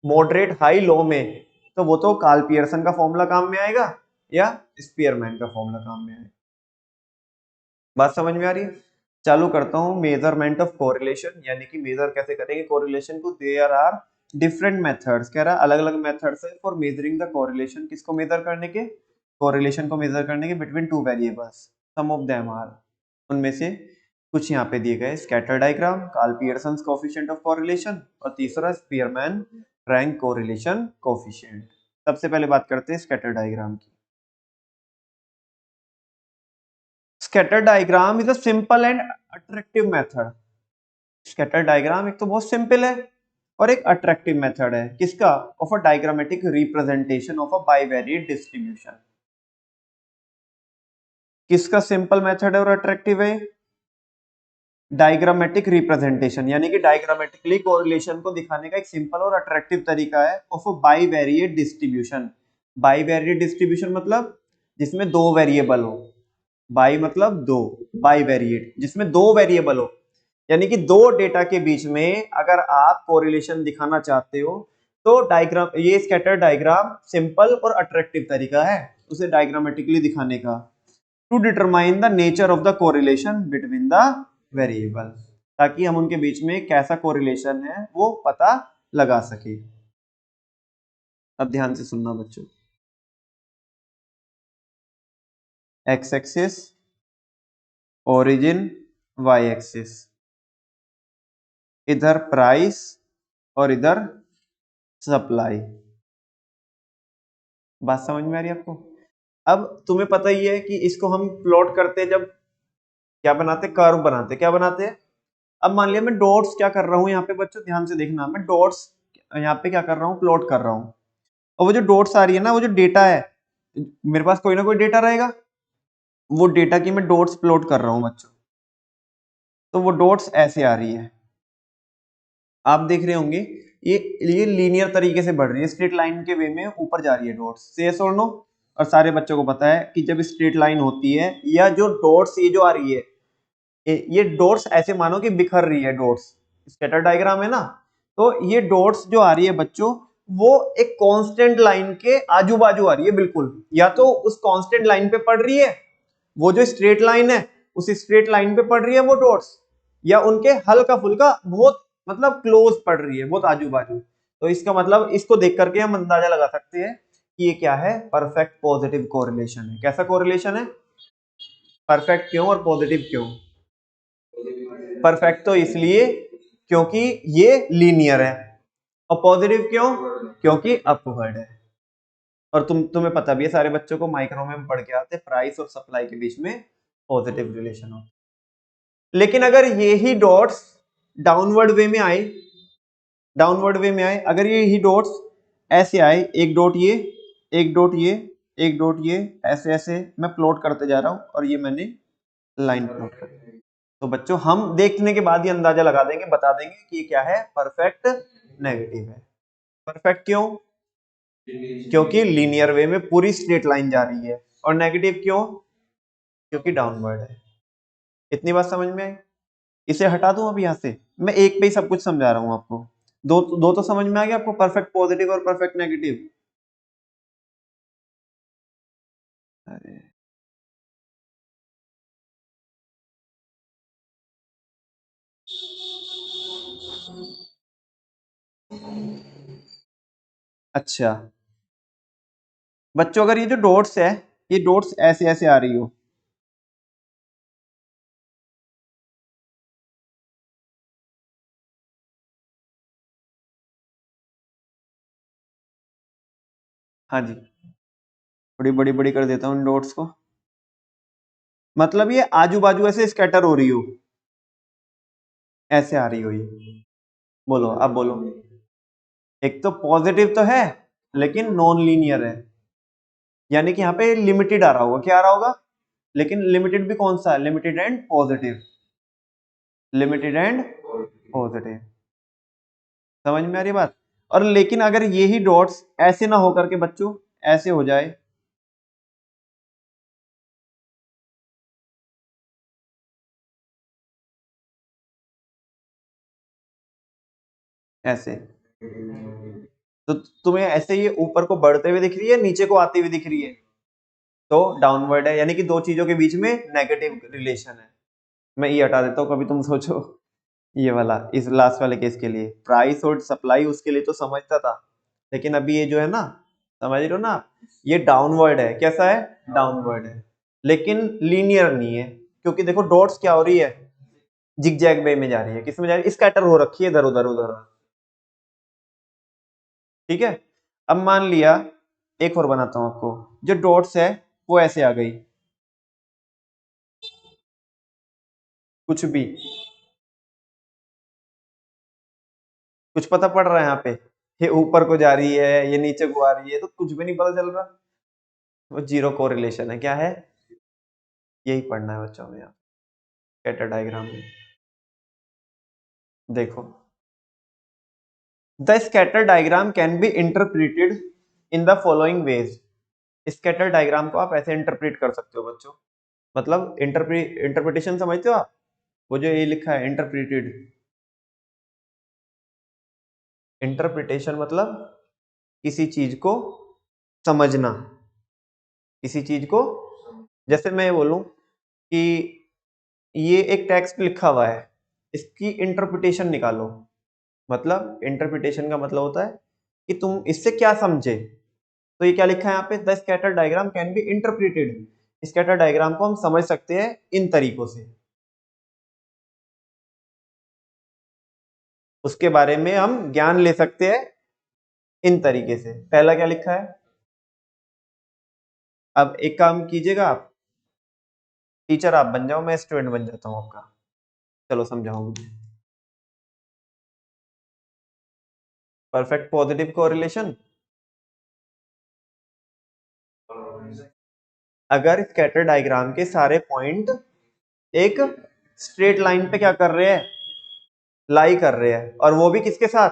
मॉडरेट, हाई, लो में, तो वो तो कार्ल पियर्सन का फॉर्मूला काम में आएगा या स्पीयरमैन का फॉर्मूला काम में आएगा। बात समझ में आ रही है? चालू करता हूं मेजरमेंट ऑफ कोरिलेशन, यानी कि मेजर कैसे करेंगे कोरिलेशन को। देयर आर डिफरेंट मेथड्स, कह रहा है अलग अलग मेथड्स है फॉर मेजरिंग द कोरिलेशन। किसको मेजर करने के? कोरिलेशन को मेजर करने के between 2 variables. Some of them are, उनमें से कुछ यहाँ पे दिए गए, scatter diagram, Karl Pearson's coefficient of correlation, और तीसरा स्पीयरमैन रैंक कोरिलेशन कोएफिशिएंट। सबसे पहले बात करते हैं स्कैटर डायग्राम की। Scatter diagram is a simple and attractive method. Scatter diagram एक तो बहुत सिंपल है और एक अट्रैक्टिव मेथड है। किसका? Of a diagrammatic representation of a bivariate distribution. किसका सिंपल मेथड है और अट्रैक्टिव है? डायग्रामेटिक रिप्रेजेंटेशन, यानी कि डायग्रामेटिकली कोरिलेशन को दिखाने का एक सिंपल और अट्रैक्टिव तरीका है of a bivariate distribution. Bivariate distribution मतलब जिसमें दो वेरिएबल हो, बाई मतलब दो, बाइवेरिएट जिसमें दो वेरिएबल हो, यानी कि दो डेटा के बीच में अगर आप कोरिलेशन दिखाना चाहते हो तो डायग्राम, ये स्कैटर डायग्राम सिंपल और अट्रैक्टिव तरीका है उसे डायग्रामेटिकली दिखाने का, to determine the nature of the correlation between the variable, ताकि हम उनके बीच में कैसा कोरिलेशन है वो पता लगा सके। अब ध्यान से सुनना बच्चों, X axis origin, Y axis, इधर प्राइस और इधर सप्लाई। बात समझ में आ रही है आपको? अब तुम्हें पता ही है कि इसको हम प्लॉट करते हैं जब क्या बनाते, कर्व बनाते, क्या बनाते हैं। अब मान लिया मैं डॉट्स क्या कर रहा हूं यहाँ पे, बच्चों ध्यान से देखना, मैं डॉट्स यहाँ पे क्या कर रहा हूँ, प्लॉट कर रहा हूँ। और वो जो डॉट्स आ रही है ना, वो जो डेटा है, मेरे पास कोई ना कोई डेटा रहेगा, वो डेटा की मैं डॉट्स प्लॉट कर रहा हूँ बच्चों। तो वो डॉट्स ऐसे आ रही है, आप देख रहे होंगे ये लीनियर तरीके से बढ़ रही है, स्ट्रेट लाइन के वे में ऊपर जा रही है डॉट्स, यस और नो। और सारे बच्चों को पता है कि जब स्ट्रेट लाइन होती है या जो डॉट्स ये जो आ रही है, ये डॉट्स ऐसे मानो कि बिखर रही है डॉट्स, स्कैटर डायग्राम है ना, तो ये डॉट्स जो आ रही है बच्चों, वो एक कांस्टेंट लाइन के आजू बाजू आ रही है बिल्कुल, या तो उस कांस्टेंट लाइन पे पड़ रही है, वो जो स्ट्रेट लाइन है उस स्ट्रेट लाइन पे पड़ रही है वो डॉट्स, या उनके हल्का फुल्का बहुत मतलब क्लोज पड़ रही है, बहुत आजू बाजू। तो इसका मतलब इसको देख करके हम अंदाजा लगा सकते हैं कि ये क्या है, परफेक्ट पॉजिटिव कोरिलेशन है। कैसा कोरिलेशन है? परफेक्ट क्यों और पॉजिटिव क्यों? परफेक्ट तो इसलिए क्योंकि ये लीनियर है, और पॉजिटिव क्यों? क्योंकि अपवर्ड है। और तुम्हें पता भी है, सारे बच्चों को माइक्रो में पढ़ के आते, प्राइस और सप्लाई के बीच में पॉजिटिव रिलेशन हो। लेकिन अगर ये ही डॉट्स डाउनवर्ड वे में आए, डाउनवर्ड वे में आए, अगर ये ही डॉट्स ऐसे आए, एक डॉट ये, एक डॉट ये, एक डॉट ये, ऐसे ऐसे मैं प्लॉट करते जा रहा हूं, और ये मैंने लाइन प्लॉट कर दी, तो बच्चों हम देखने के बाद ही अंदाजा लगा देंगे, बता देंगे कि ये क्या है, परफेक्ट नेगेटिव है। परफेक्ट क्यों? क्योंकि लीनियर वे में पूरी स्ट्रेट लाइन जा रही है, और नेगेटिव क्यों? क्योंकि डाउनवर्ड है। इतनी बात समझ में आई? इसे हटा दूं अब यहां से, मैं एक पे ही सब कुछ समझा रहा हूं आपको। दो दो तो समझ में आ गया आपको, परफेक्ट पॉजिटिव और परफेक्ट नेगेटिव। अरे अच्छा बच्चों, अगर ये जो डॉट्स है, ये डॉट्स ऐसे ऐसे आ रही हो, हाँ जी, बड़ी बड़ी बड़ी कर देता हूँ इन डॉट्स को, मतलब ये आजू बाजू ऐसे स्कैटर हो रही हो, ऐसे आ रही हो ये। बोलो, अब बोलो। एक तो पॉजिटिव तो है, लेकिन नॉन लीनियर है, यानी कि यहाँ पे लिमिटेड आ रहा होगा, क्या आ रहा होगा, लेकिन लिमिटेड भी कौन सा है, limited and positive, limited and positive. समझ में आ रही बात? और लेकिन अगर ये ही डॉट्स ऐसे ना होकर के बच्चों ऐसे हो जाए, ऐसे, तो तुम्हें ऐसे ये ऊपर को बढ़ते हुए दिख रही है, नीचे को आती हुई दिख रही है, तो डाउनवर्ड है, यानी कि दो चीजों के बीच में नेगेटिव रिलेशन है। मैं ये हटा देता हूँ, कभी तुम सोचो ये वाला, इस लास्ट वाले केस के लिए प्राइस और सप्लाई उसके लिए तो समझता था, लेकिन अभी ये जो है ना, समझ रहे हो ना, ये डाउनवर्ड है। कैसा है? डाउनवर्ड है, लेकिन लीनियर नहीं है, क्योंकि देखो डॉट्स क्या हो रही है, जिगजैग वे में जा रही है, किसमें जा रही है, स्कैटर हो रखी है इधर उधर उधर। ठीक है, अब मान लिया, एक और बनाता हूं आपको, जो डॉट्स है वो ऐसे आ गई, कुछ भी, कुछ पता पड़ रहा है यहाँ पे, ये ऊपर को जा रही है, ये नीचे को आ रही है, तो कुछ भी नहीं पता चल रहा, वो जीरो कोरिलेशन है। क्या है? यही पढ़ना है बच्चों में, स्कैटर डायग्राम में। देखो, the scatter diagram can be interpreted in the following veg. Scatter diagram को आप ऐसे इंटरप्रेट कर सकते हो बच्चों, मतलब इंटरप्रिटेशन समझते हो आप, वो जो ये लिखा है इंटरप्रिटेड, इंटरप्रिटेशन मतलब किसी चीज को समझना, किसी चीज को, जैसे मैं बोलूं कि ये एक टेक्स्ट लिखा हुआ है, इसकी इंटरप्रिटेशन निकालो, मतलब इंटरप्रिटेशन का मतलब होता है कि तुम इससे क्या समझे। तो ये क्या लिखा है यहाँ पे, the scatter diagram can be interpreted, scatter diagram को हम समझ सकते हैं इन तरीकों से, उसके बारे में हम ज्ञान ले सकते हैं इन तरीके से। पहला क्या लिखा है, अब एक काम कीजिएगा आप, टीचर आप बन जाओ, मैं स्टूडेंट बन जाता हूँ आपका, चलो समझाओ मुझे। परफेक्ट पॉजिटिव कोरिलेशन, अगर स्कैटर डायग्राम के सारे पॉइंट एक स्ट्रेट लाइन पे क्या कर रहे हैं, लाई कर रहे हैं, और वो भी किसके साथ,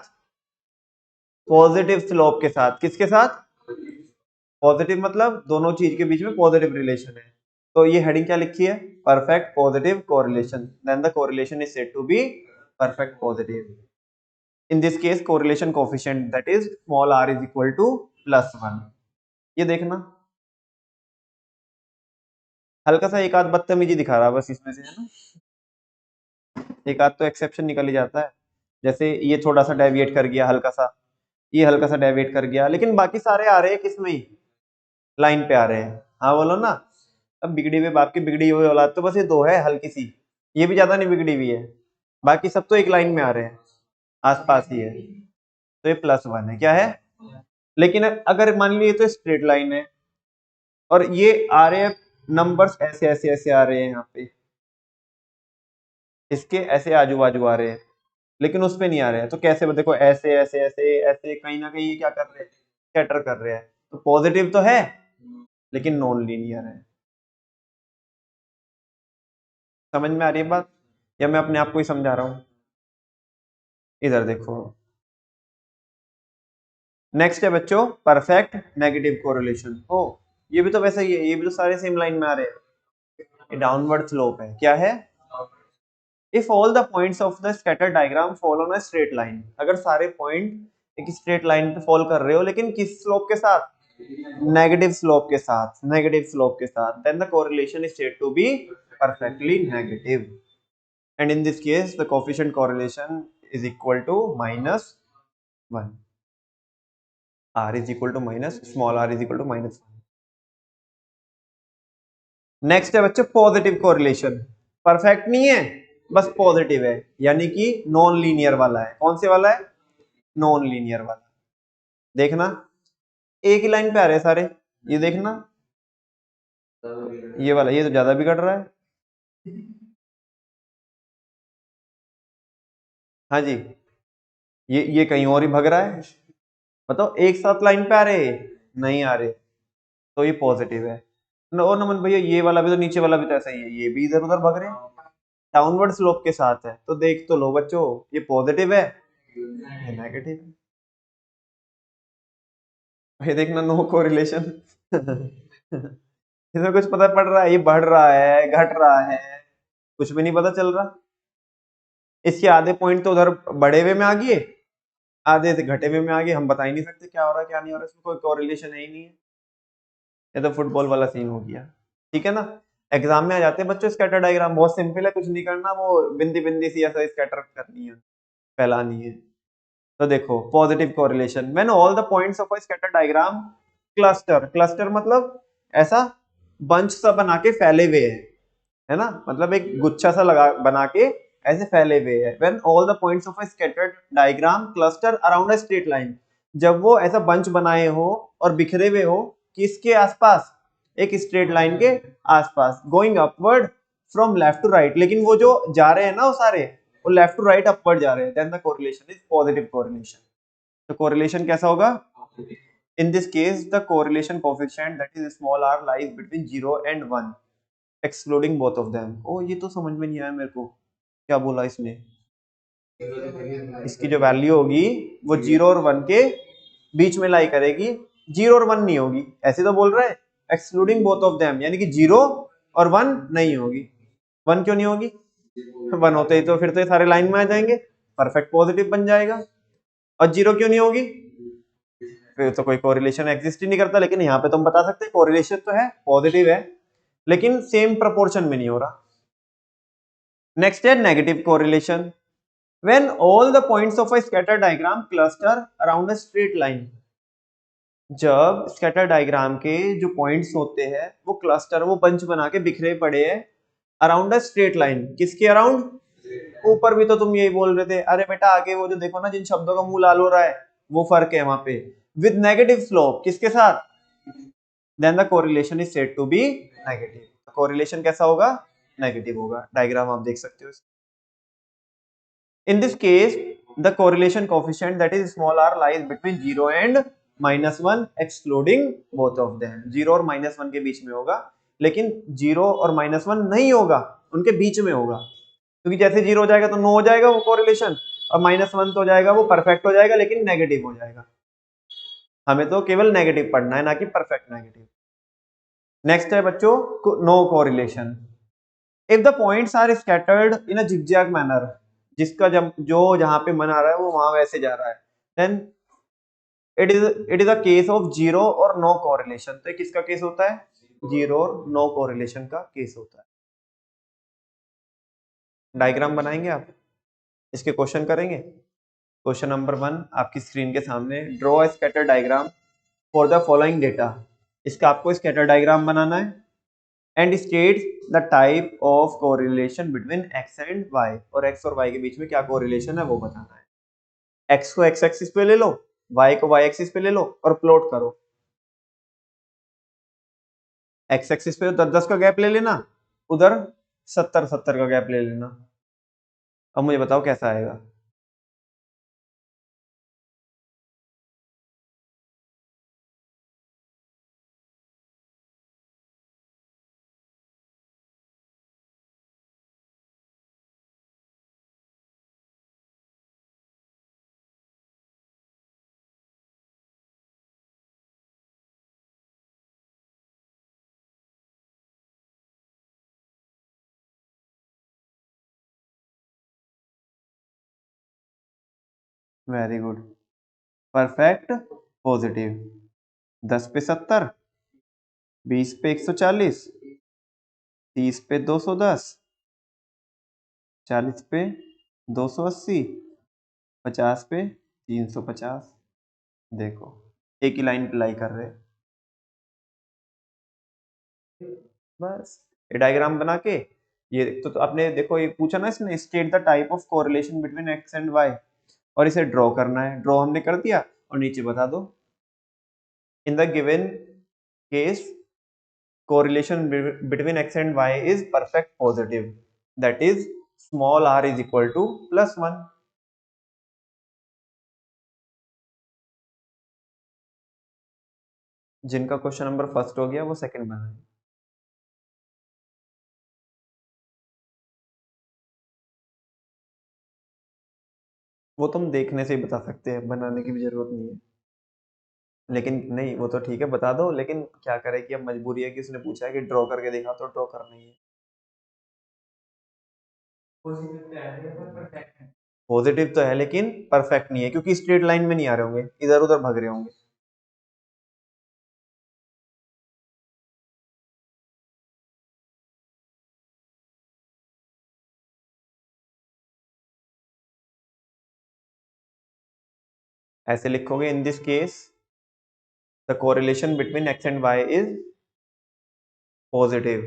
पॉजिटिव स्लोप के साथ। किसके साथ? पॉजिटिव, मतलब दोनों चीज के बीच में पॉजिटिव रिलेशन है। तो ये हेडिंग क्या लिखी है, perfect positive correlation, then the correlation is said to be perfect positive. In this case correlation coefficient that is small r is equal to +1. ये देखना हल्का सा एक आध बदतमीजी दिखा रहा है बस इसमें से, है ना, एक आध तो एक्सेप्शन निकल ही जाता है, जैसे ये थोड़ा सा डेविएट कर गया हल्का सा, ये हल्का सा डेविएट कर गया, लेकिन बाकी सारे आ रहे हैं किसमें ही, लाइन पे आ रहे हैं। हाँ बोलो ना। अब बिगड़ी हुई बाप की बिगड़ी हुई औलाद तो बस ये दो है हल्की सी, ये भी ज्यादा नहीं बिगड़ी हुई है, बाकी सब तो एक लाइन में आ रहे हैं, आसपास ही है, तो ये +1 है, क्या है। लेकिन अगर मान लीजिए तो स्ट्रेट लाइन है और ये आ रहे हैं नंबर्स ऐसे ऐसे ऐसे आ रहे हैं, यहाँ पे इसके ऐसे आजू बाजू आ रहे हैं, लेकिन उस पे नहीं आ रहे हैं, तो कैसे देखो ऐसे ऐसे ऐसे ऐसे कहीं ना कहीं ये क्या कर रहे हैं, स्कैटर कर रहे हैं, तो पॉजिटिव तो है लेकिन नॉन लीनियर है। समझ में आ रही है बात, या मैं अपने आप को ही समझा रहा हूं। इधर देखो, नेक्स्ट है बच्चों परफेक्ट नेगेटिव कोरिलेशन। ओ ये भी तो वैसा ही है, ये भी तो सारे सेम लाइन में आ रहे हैं, ये डाउनवर्ड स्लोप है, क्या है। If all the points of the scatter diagram follow on a straight line, अगर सारे पॉइंट एक स्ट्रेट लाइन पे फॉल कर रहे हो लेकिन किस स्लोप के साथ, नेगेटिव स्लोप के साथ, नेगेटिव स्लोप के साथ, then the correlation is said to be perfectly negative, and in this case the coefficient correlation is equal to -1, r is equal to minus small r is equal to -1. Next है बच्चों positive correlation, perfect नहीं है बस positive है, यानी कि non linear वाला है। कौन से वाला है, नॉन लीनियर वाला। देखना एक ही लाइन पे आ रहे हैं सारे, ये देखना ये वाला, ये तो ज्यादा बिगड़ रहा है। हाँ जी, ये कहीं और ही भग रहा है, बताओ एक साथ लाइन पे आ रहे नहीं आ रहे, तो ये पॉजिटिव है। और नमन भैया ये वाला भी तो, नीचे वाला भी तो ऐसा ही है, ये भी इधर उधर भग रहे हैं, डाउनवर्ड स्लोप के साथ है, तो देख तो लो बच्चों ये पॉजिटिव है ये नेगेटिव है। ये देखना नो कोरिलेशन इसमें कुछ पता पड़ रहा है, ये बढ़ रहा है घट रहा है, कुछ भी नहीं पता चल रहा। इसके आधे पॉइंट तो उधर बढ़े हुए में आ गए, आधे से घटे हुए में आ गए, हम बता ही नहीं सकते क्या हो रहा है क्या नहीं हो रहा, इसमें कोई कोरिलेशन है ही नहीं है। ये तो फुटबॉल वाला सीन हो गया, ठीक है ना। एग्जाम में आ जाते हैं बच्चों स्कैटर डायग्राम, बहुत सिंपल है, कुछ नहीं करना, वो बिंदी बिंदी सी ऐसा स्कैटर करनी है, फैलानी है। तो देखो positive correlation when all the points of a scatter diagram cluster, cluster मतलब ऐसा बंच सा बना के फैले हुए है ना, मतलब एक गुच्छा सा लगा बना के ऐसे फैले हुए है। When all the points of a scattered diagram cluster around a straight line, जब वो ऐसा बंच बनाए हो और बिखरे हुए हो किसके आसपास, एक स्ट्रेट लाइन के आसपास, going upward from left to right, लेकिन वो जो जा रहे हैं ना वो सारे वो लेफ्ट टू राइट अपवर्ड जा रहे हैं, then the correlation is positive correlation. तो कोरिलेशन कैसा होगा, in this case the correlation coefficient that is small r lies between 0 and 1 excluding both of them। ओ ये तो समझ में नहीं आया मेरे को, क्या बोला इसने, इसकी जो वैल्यू होगी वो 0 और 1 के बीच में लाई करेगी, 0 और 1 नहीं होगी, ऐसे तो बोल रहा है एक्सक्लूडिंग बोथ ऑफ देम, यानी कि 0 और 1 नहीं होगी। 1 क्यों नहीं होगी, 1 होते ही तो फिर तो ये सारे लाइन में आ जाएंगे, परफेक्ट पॉजिटिव बन जाएगा। और 0 क्यों नहीं होगी, फिर तो कोई कोरिलेशन एग्जिस्ट ही नहीं करता, लेकिन यहाँ पे तुम बता सकते हैं कोरिलेशन तो है, पॉजिटिव है, लेकिन सेम प्रोपोर्शन में नहीं हो रहा। नेक्स्ट है negative correlation when all the points of a scatter diagram cluster around a straight line, जब स्कैटर डायग्राम के जो पॉइंट्स होते हैं वो क्लस्टर, वो बंच बना के बिखरे पड़े हैं अराउंड अ स्ट्रेट लाइन, किसके अराउंड, ऊपर भी तो तुम यही बोल रहे थे, अरे बेटा आगे वो जो देखो ना जिन शब्दों का मुंह लाल हो रहा है वो फर्क है वहां पे, विद नेगेटिव स्लोप किसके साथ, then the correlation is said to be negative. Correlation कैसा होगा, नेगेटिव होगा, डायग्राम आप देख सकते हो। In this case, the correlation coefficient that is small r lies between 0 and -1 excluding both of them। 0 और -1 के बीच में होगा, लेकिन 0 और -1 नहीं होगा, उनके बीच में होगा, क्योंकि जैसे 0 हो जाएगा तो नो हो जाएगा वो कोरिलेशन, और -1 तो हो जाएगा वो परफेक्ट हो जाएगा लेकिन नेगेटिव हो जाएगा। हमें तो केवल नेगेटिव पढ़ना है, ना कि परफेक्ट नेगेटिव। नेक्स्ट है बच्चों no correlation if the points are scattered in a zigzag manner. जिसका जब जो जहां पे मन आ रहा है वो वहां वैसे जा रहा है, then it is a case of zero और नो कोरिलेशन। तो ये किसका केस होता है? जीरो और नो कोरिलेशन का केस होता है। डायग्राम बनाएंगे आप, इसके क्वेश्चन करेंगे। क्वेश्चन नंबर 1 आपकी स्क्रीन के सामने, draw a scatter diagram for the following data. इसका आपको स्कैटर डायग्राम बनाना है and state the type of correlation between X and Y, और एक्स और वाई के बीच में क्या कोरिलेशन है वो बताना है। एक्स को एक्स एक्सिस पे ले लो, वाई को वाई एक्सिस पे ले लो और प्लॉट करो। एक्स एक्सिस पे 10-10 का गैप ले लेना, उधर 70-70 का गैप ले लेना। अब मुझे बताओ कैसा आएगा। Very good, perfect positive. 10 पे 70, 20 पे 140, 30 पे 210, 40 पे 280, 50 पे 350। देखो एक ही लाइन लाई कर रहे हैं। बस ये डायग्राम बना के, ये तो आपने देखो ये पूछा ना इसने, state the type of correlation between X and Y, और इसे ड्रॉ करना है। ड्रॉ हमने कर दिया और नीचे बता दो in the given case correlation between x and y is perfect positive, that is small r is equal to +1। जिनका क्वेश्चन नंबर फर्स्ट हो गया वो सेकंड बनाए। वो तुम देखने से ही बता सकते हैं, बनाने की भी जरूरत नहीं है। लेकिन नहीं, वो तो ठीक है बता दो, लेकिन क्या करे कि अब मजबूरी है कि उसने पूछा है कि ड्रॉ करके दिखा, तो ड्रॉ करना ही है। पॉजिटिव तो है लेकिन परफेक्ट नहीं है, क्योंकि स्ट्रेट लाइन में नहीं आ रहे होंगे, इधर उधर भाग रहे होंगे। ऐसे लिखोगे, in this case the correlation between X and Y is positive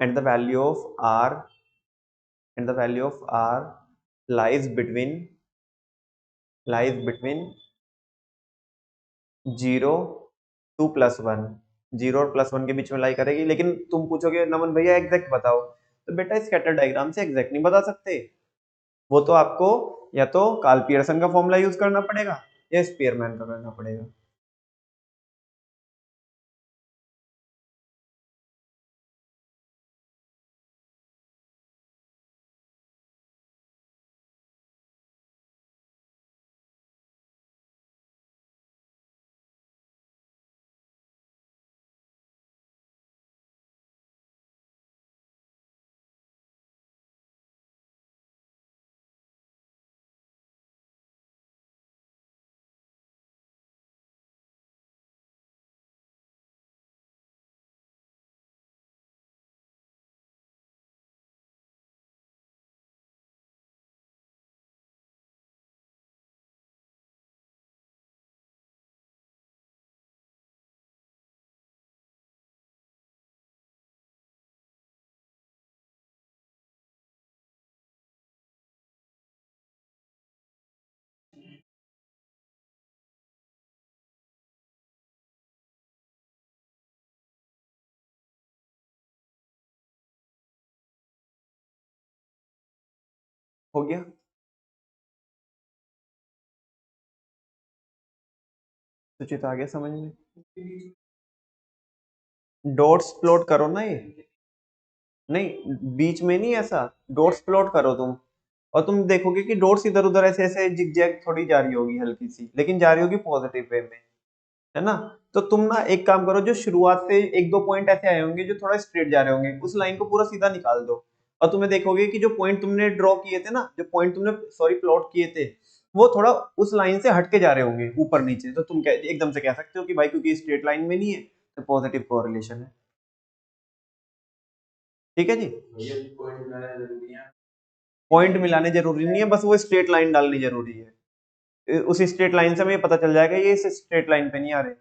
and the value of r and the value of r lies between 0 to +1। 0 और +1 के बीच में लाई करेगी। लेकिन तुम पूछोगे नमन भैया एग्जैक्ट बताओ, तो बेटा स्कैटर डायग्राम से एग्जैक्ट नहीं बता सकते। वो तो आपको या तो कार्ल पियर्सन का फॉर्मूला यूज करना पड़ेगा या स्पीयरमैन का करना पड़ेगा। हो गया। सुचित आ गया समझ में? डॉट्स प्लॉट करो ना ये, नहीं बीच में नहीं, ऐसा डॉट्स प्लॉट करो तुम, और तुम देखोगे कि डॉट्स इधर उधर ऐसे ऐसे जिगजैग थोड़ी जा रही होगी हल्की सी, लेकिन जा रही होगी पॉजिटिव वे में। है ना। तो तुम ना एक काम करो, जो शुरुआत से एक दो पॉइंट ऐसे आए होंगे जो थोड़ा स्ट्रेट जा रहे होंगे, उस लाइन को पूरा सीधा निकाल दो, और तुम्हें देखोगे कि जो पॉइंट तुमने ड्रॉ किए थे ना, जो पॉइंट तुमने सॉरी प्लॉट किए थे, वो थोड़ा उस लाइन से हटके जा रहे होंगे ऊपर नीचे। तो तुम एकदम से कह सकते हो कि भाई क्योंकि स्ट्रेट लाइन में नहीं है तो पॉजिटिव कोरिलेशन है। ठीक है जी, पॉइंट मिलाने जरूरी नहीं है, बस वो स्ट्रेट लाइन डालनी जरूरी है। उस स्ट्रेट लाइन से हमें पता चल जाएगा ये इस स्ट्रेट लाइन पे नहीं आ रहे।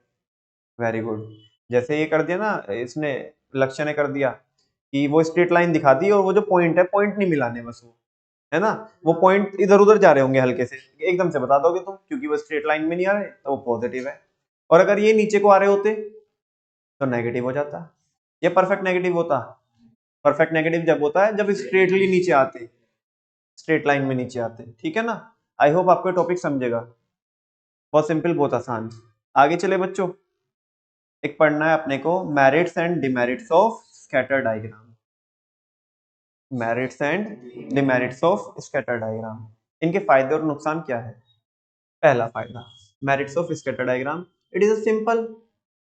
Very good. जैसे ये कर दिया ना इसने, लक्ष्य ने कर दिया कि वो स्ट्रेट लाइन दिखा दी, और वो जो पॉइंट है, पॉइंट नहीं मिलाने बस वो, है ना। वो पॉइंट इधर उधर जा रहे होंगे हल्के से, एकदम से बता दोगे तुम, क्योंकि वो स्ट्रेट लाइन में नहीं आ रहे तो वो पॉजिटिव है। और अगर ये नीचे को आ रहे होते तो नेगेटिव हो जाता। ये परफेक्ट नेगेटिव होता। परफेक्ट नेगेटिव जब होता है जब स्ट्रेटली नीचे आते, स्ट्रेट लाइन में नीचे आते। ठीक है ना। आई होप आपको टॉपिक समझेगा। बहुत सिंपल, बहुत आसान। आगे चले बच्चों, एक पढ़ना है अपने को merits and demerits of scatter diagram. Merits and demerits of scatter diagram, इनके फायदे और नुकसान क्या है। पहला फायदा, merits of scatter diagram, it is simple,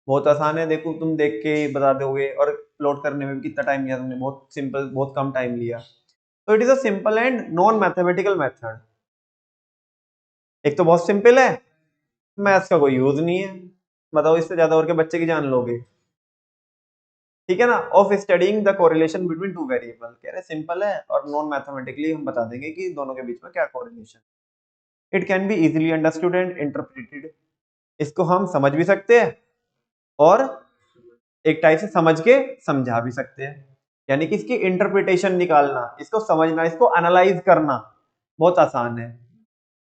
बहुत आसान है। देखो तुम देख के ही बता दोगे, और प्लॉट करने में भी कितना टाइम लिया तुमने, बहुत सिंपल, बहुत कम टाइम लिया। तो it is a simple and non mathematical method. एक तो बहुत सिंपल है, मैथ्स का कोई यूज नहीं है। बताओ इससे ज्यादा और के बच्चे की जान लोगे। ठीक है ना। Of studying the correlation between two variable, कह रहे सिंपल है, और नॉन मैथमेटिकली हम बता देंगे कि दोनों के बीच में क्या correlation. It can be easily understood and interpreted, इसको हम समझ भी सकते हैं और एक टाइप से समझ के समझा भी सकते हैं। यानी कि इसकी इंटरप्रिटेशन निकालना, इसको समझना, इसको एनालाइज करना बहुत आसान है।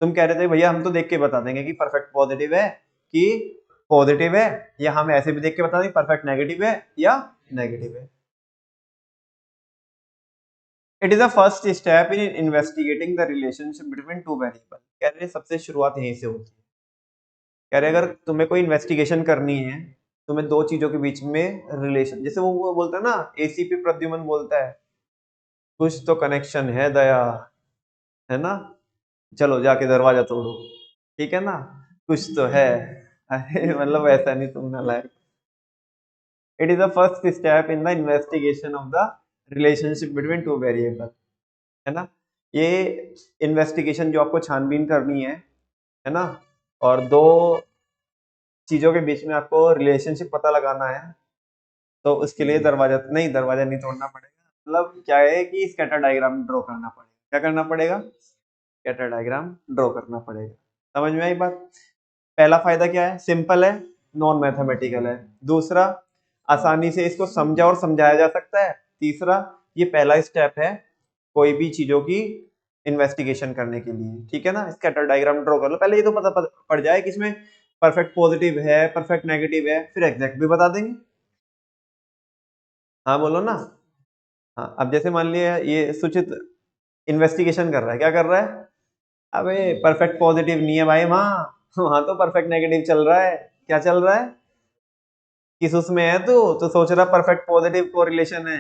तुम कह रहे थे भैया हम तो देख के बता देंगे कि परफेक्ट पॉजिटिव है कि पॉजिटिव है, या हम ऐसे भी देख के बता देंगे परफेक्ट नेगेटिव है या नेगेटिव है। It is the first step in investigating the relationship between two variable, कह रहे सबसे शुरुआत यहीं से होती है। कह रहे अगर तुम्हें कोई इन्वेस्टिगेशन करनी है, तुम्हें दो चीजों के बीच में रिलेशन, जैसे वो बोलता है ना, एसीपी प्रद्युमन बोलता है कुछ तो कनेक्शन है दया, है ना, चलो जाके दरवाजा तोड़ो। ठीक है ना, कुछ तो है। अरे मतलब ऐसा नहीं, तुम ना लाए। It is the first step in the investigation of the relationship between two variable, है ना। ये इन्वेस्टिगेशन जो आपको छानबीन करनी है ना, और दो चीजों के बीच में आपको रिलेशनशिप पता लगाना है, तो उसके लिए दरवाजा नहीं तोड़ना पड़ेगा। मतलब क्या है कि स्कैटर डायग्राम ड्रॉ करना पड़ेगा। क्या करना पड़ेगा? स्कैटर डायग्राम ड्रॉ करना पड़ेगा। समझ में आई बात। पहला फायदा क्या है? सिंपल है, नॉन मैथमेटिकल है। दूसरा, आसानी से इसको समझा और समझाया जा सकता है। तीसरा, ये पहला स्टेप है कोई भी चीजों की इन्वेस्टिगेशन करने के लिए। ठीक है ना। स्कैटर डायग्राम ड्रॉ कर लो, पहले ये तो पता पड़ जाए कि इसमें परफेक्ट पॉजिटिव है, परफेक्ट नेगेटिव है, फिर एग्जैक्ट भी बता देंगे। हाँ बोलो ना। हाँ, अब जैसे मान लिया ये सुचित इन्वेस्टिगेशन कर रहा है, क्या कर रहा है? अबे परफेक्ट पॉजिटिव नहीं है भाई वहां, वहां तो परफेक्ट नेगेटिव चल रहा है। क्या चल रहा है? किस उसमें है तू तो सोच रहा परफेक्ट पॉजिटिव कोरिलेशन है।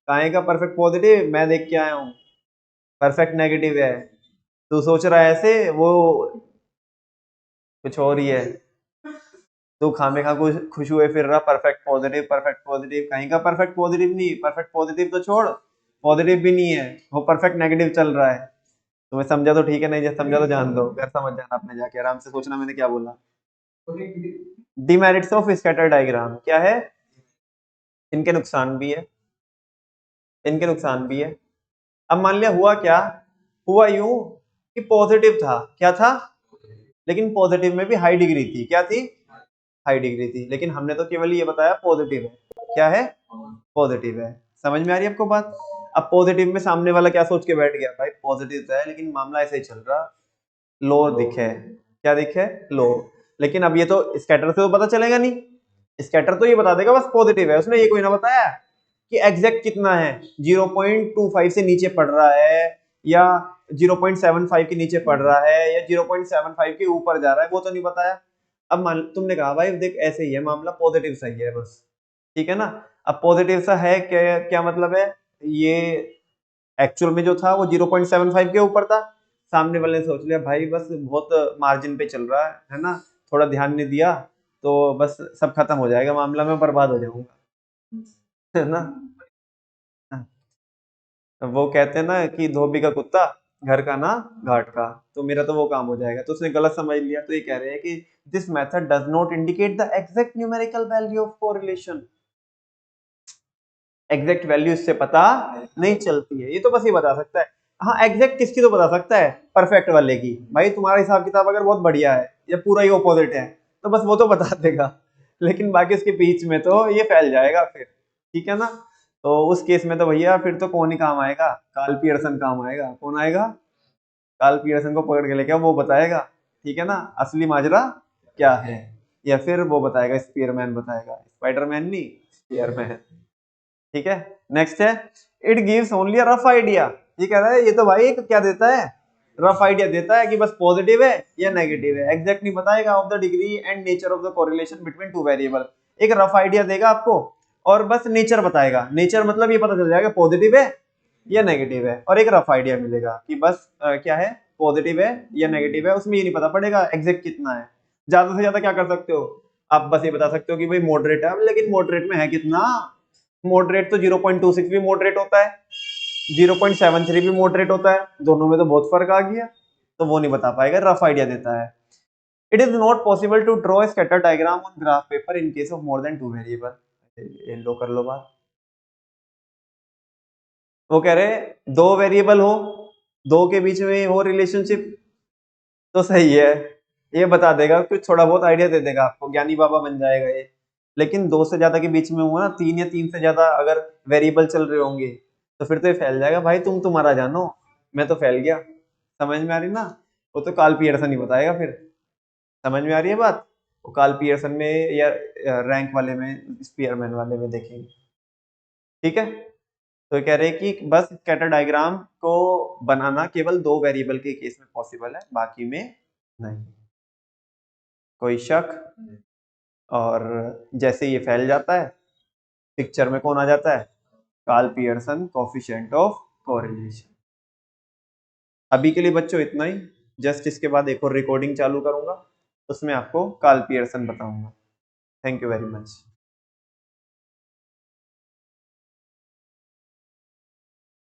काहे का परफेक्ट पॉजिटिव? मैं देख के आया हूँ, परफेक्ट नेगेटिव है। तू सोच रहा है ऐसे, वो कुछ और ही है। तू खामे खा कुछ खुश हुए फिर रहा परफेक्ट पॉजिटिव, परफेक्ट पॉजिटिव। कहीं का परफेक्ट पॉजिटिव नहीं, परफेक्ट पॉजिटिव तो छोड़, पॉजिटिव भी नहीं है, वो परफेक्ट नेगेटिव चल रहा है। तुम्हें समझा तो ठीक है, नहीं जब समझा तो जान दो, घर समझ जाना अपने जाके, आराम से सोचना मैंने क्या बोला। डिमेरिट्स ऑफ स्कैटर डायग्राम क्या है? इनके नुकसान भी है, इनके नुकसान भी है। अब मान लिया हुआ क्या, हुआ यूं कि पॉजिटिव था, क्या था, लेकिन पॉजिटिव में भी हाई डिग्री थी। क्या थी? हाई डिग्री थी। लेकिन हमने तो केवल ये बताया पॉजिटिव है। क्या है? पॉजिटिव है। समझ में आ रही है आपको बात। अब पॉजिटिव में सामने वाला क्या सोच के बैठ गया, भाई पॉजिटिव तो है लेकिन मामला ऐसे ही चल रहा, लो दिखे। क्या दिखे? लो। लेकिन अब ये तो स्कैटर से तो पता चलेगा नहीं, स्कैटर तो ये बता देगा बस पॉजिटिव है, उसने ये कोई ना बताया कि एग्जैक्ट कितना है, 0.25 से नीचे पड़ रहा है या 0.75 के नीचे पड़ रहा है या 0.75 के ऊपर जा रहा है, वो तो नहीं बताया। अब मान तुमने कहा भाई देख ऐसे ही है मामला, पॉजिटिव सही है बस। ठीक है ना। अब पॉजिटिव सा है क्या, क्या मतलब है? ये एक्चुअल में जो था वो 0.75 के ऊपर था, सामने वाले ने सोच लिया भाई बस बहुत मार्जिन पे चल रहा है ना, थोड़ा ध्यान नहीं दिया तो बस सब खत्म हो जाएगा मामला, मैं बर्बाद हो जाऊंगा, है ना। वो कहते हैं ना कि धोबी का कुत्ता घर का ना घाट का, तो मेरा तो वो काम हो जाएगा। तो उसने गलत समझ लिया, तो ये कह रहे हैं कि this method does not indicate the exact numerical value of correlation. Exact value इससे पता नहीं चलती है, ये तो बस ये बता सकता है। हाँ, एग्जैक्ट किसकी तो बता सकता है, परफेक्ट वाले की। भाई तुम्हारा हिसाब किताब अगर बहुत बढ़िया है या पूरा ही ऑपोजिट है, तो बस वो तो बता देगा, लेकिन बाकी उसके बीच में तो ये फैल जाएगा फिर, ठीक है ना। तो उस केस में तो भैया फिर तो कौन ही काम आएगा, कार्ल पियर्सन काम आएगा। कौन आएगा? कार्ल पियर्सन को पकड़ के लेके आओ, वो बताएगा, ठीक है ना, असली माजरा क्या है। या फिर वो बताएगा, स्पीयरमैन बताएगा, स्पाइडरमैन नहीं, स्पीयरमैन। ठीक है। नेक्स्ट है, it gives only a rough idea. ये कह रहा है, ये तो भाई एक क्या देता है, रफ आइडिया देता है कि बस पॉजिटिव है या नेगेटिव है, एग्जैक्ट नहीं बताएगा of the degree and nature of the correlation between two variable. एक रफ आइडिया देगा आपको और बस नेचर बताएगा। नेचर मतलब ये पता चल जाएगा पॉजिटिव है या नेगेटिव है, और एक रफ आइडिया मिलेगा कि बस क्या है, पॉजिटिव है या नेगेटिव है। उसमें ये नहीं पता पड़ेगा एग्जैक्ट कितना है। ज्यादा से ज्यादा क्या कर सकते हो आप, बस ये बता सकते हो कि भाई मॉडरेट है, लेकिन मॉडरेट में है कितना। मॉडरेट तो 0.26 भी मॉडरेट होता है, 0.73 भी मॉडरेट होता है, दोनों में तो बहुत फर्क आ गया, तो वो नहीं बता पाएगा, रफ आइडिया देता है। It is not possible to draw a scatter diagram on graph paper in case of more than two variable. लो कर लो बात। वो कह रहे दो वेरिएबल हो, दो के बीच में हो रिलेशनशिप, तो सही है, ये बता देगा, कुछ थोड़ा बहुत आइडिया दे देगा आपको, ज्ञानी बाबा बन जाएगा ये। लेकिन दो से ज्यादा के बीच में हुआ ना, तीन या तीन से ज्यादा अगर वेरिएबल चल रहे होंगे, तो फिर तो ये फैल जाएगा भाई, तुम तुम्हारा जानो, मैं तो फैल गया। समझ में आ रही ना। वो तो कार्ल पियर्सन ही बताएगा फिर। समझ में आ रही है बात। वो कार्ल पियर्सन में या रैंक वाले में, स्पीयरमैन वाले में देखेंगे, ठीक है। तो कह रहे हैं कि बस स्कैटर डायग्राम को बनाना केवल दो वेरिएबल के केस में पॉसिबल है, बाकी में नहीं। कोई शक? और जैसे ये फैल जाता है, पिक्चर में कौन आ जाता है, Karl Pearson coefficient of correlation. अभी के लिए बच्चों इतना ही। जस्ट इसके बाद एक और रिकॉर्डिंग चालू करूंगा, उसमें आपको कार्ल पियर्सन बताऊंगा। Thank you very much.